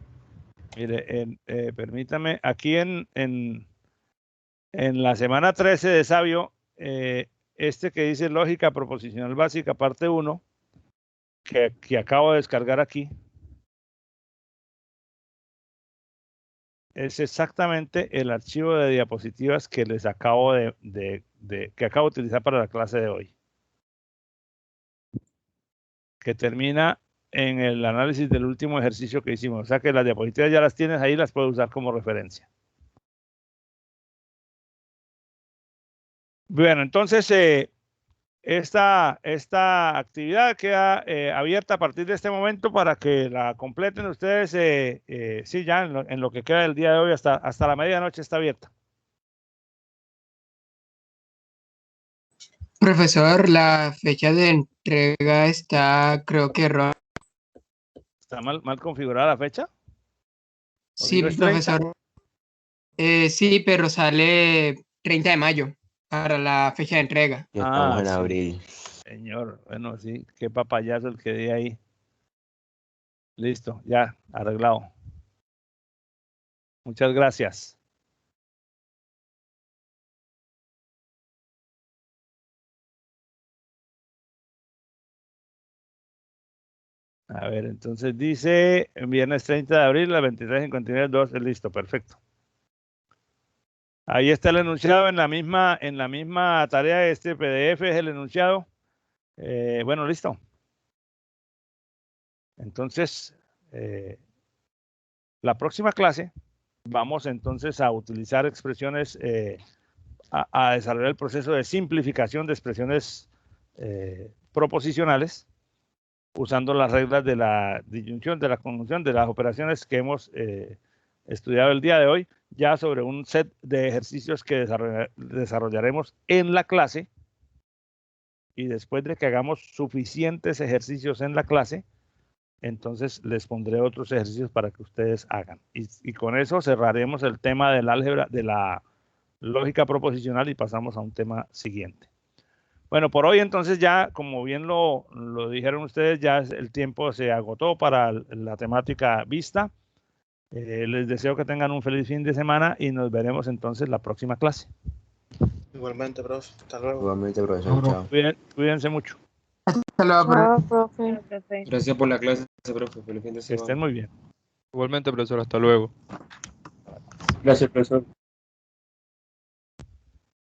Mire, permítame, aquí en la semana 13 de Sabio, este que dice Lógica Proposicional Básica, parte 1, que acabo de descargar aquí, es exactamente el archivo de diapositivas que les acabo que acabo de utilizar para la clase de hoy, que termina en el análisis del último ejercicio que hicimos. O sea que las diapositivas ya las tienes ahí, las puedes usar como referencia. Bueno, entonces esta actividad queda abierta a partir de este momento para que la completen ustedes. Sí, ya en lo que queda del día de hoy hasta la medianoche está abierta. Profesor, la fecha de entrega está, creo que errónea. ¿Está mal configurada la fecha? Sí, digo, ¿es 30? profesor. Sí, pero sale 30 de mayo para la fecha de entrega. Ya estamos en Sí, abril. señor. Bueno, sí, qué papayazo el que di ahí. Listo, ya, arreglado. Muchas gracias. A ver, entonces dice viernes 30 de abril a 23:59, 2, listo, perfecto. Ahí está el enunciado en la misma tarea. Este PDF es el enunciado. Bueno, listo. Entonces, la próxima clase vamos entonces a utilizar expresiones, a desarrollar el proceso de simplificación de expresiones proposicionales, usando las reglas de la disyunción, de la conjunción, de las operaciones que hemos estudiado el día de hoy, ya sobre un set de ejercicios que desarrollaremos en la clase. Y después de que hagamos suficientes ejercicios en la clase, entonces les pondré otros ejercicios para que ustedes hagan. Y con eso cerraremos el tema del álgebra, de la lógica proposicional, y pasamos a un tema siguiente. Bueno, por hoy entonces ya, como bien lo dijeron ustedes, ya el tiempo se agotó para la temática vista. Les deseo que tengan un feliz fin de semana y nos veremos entonces la próxima clase. Igualmente, profe. Hasta luego. Igualmente, profesor. Chao. Cuídense mucho. Hasta luego, Chao, profe. Gracias por la clase, profe. Feliz fin de Que semana. estén muy bien. Igualmente, profesor, hasta luego. Gracias, profesor.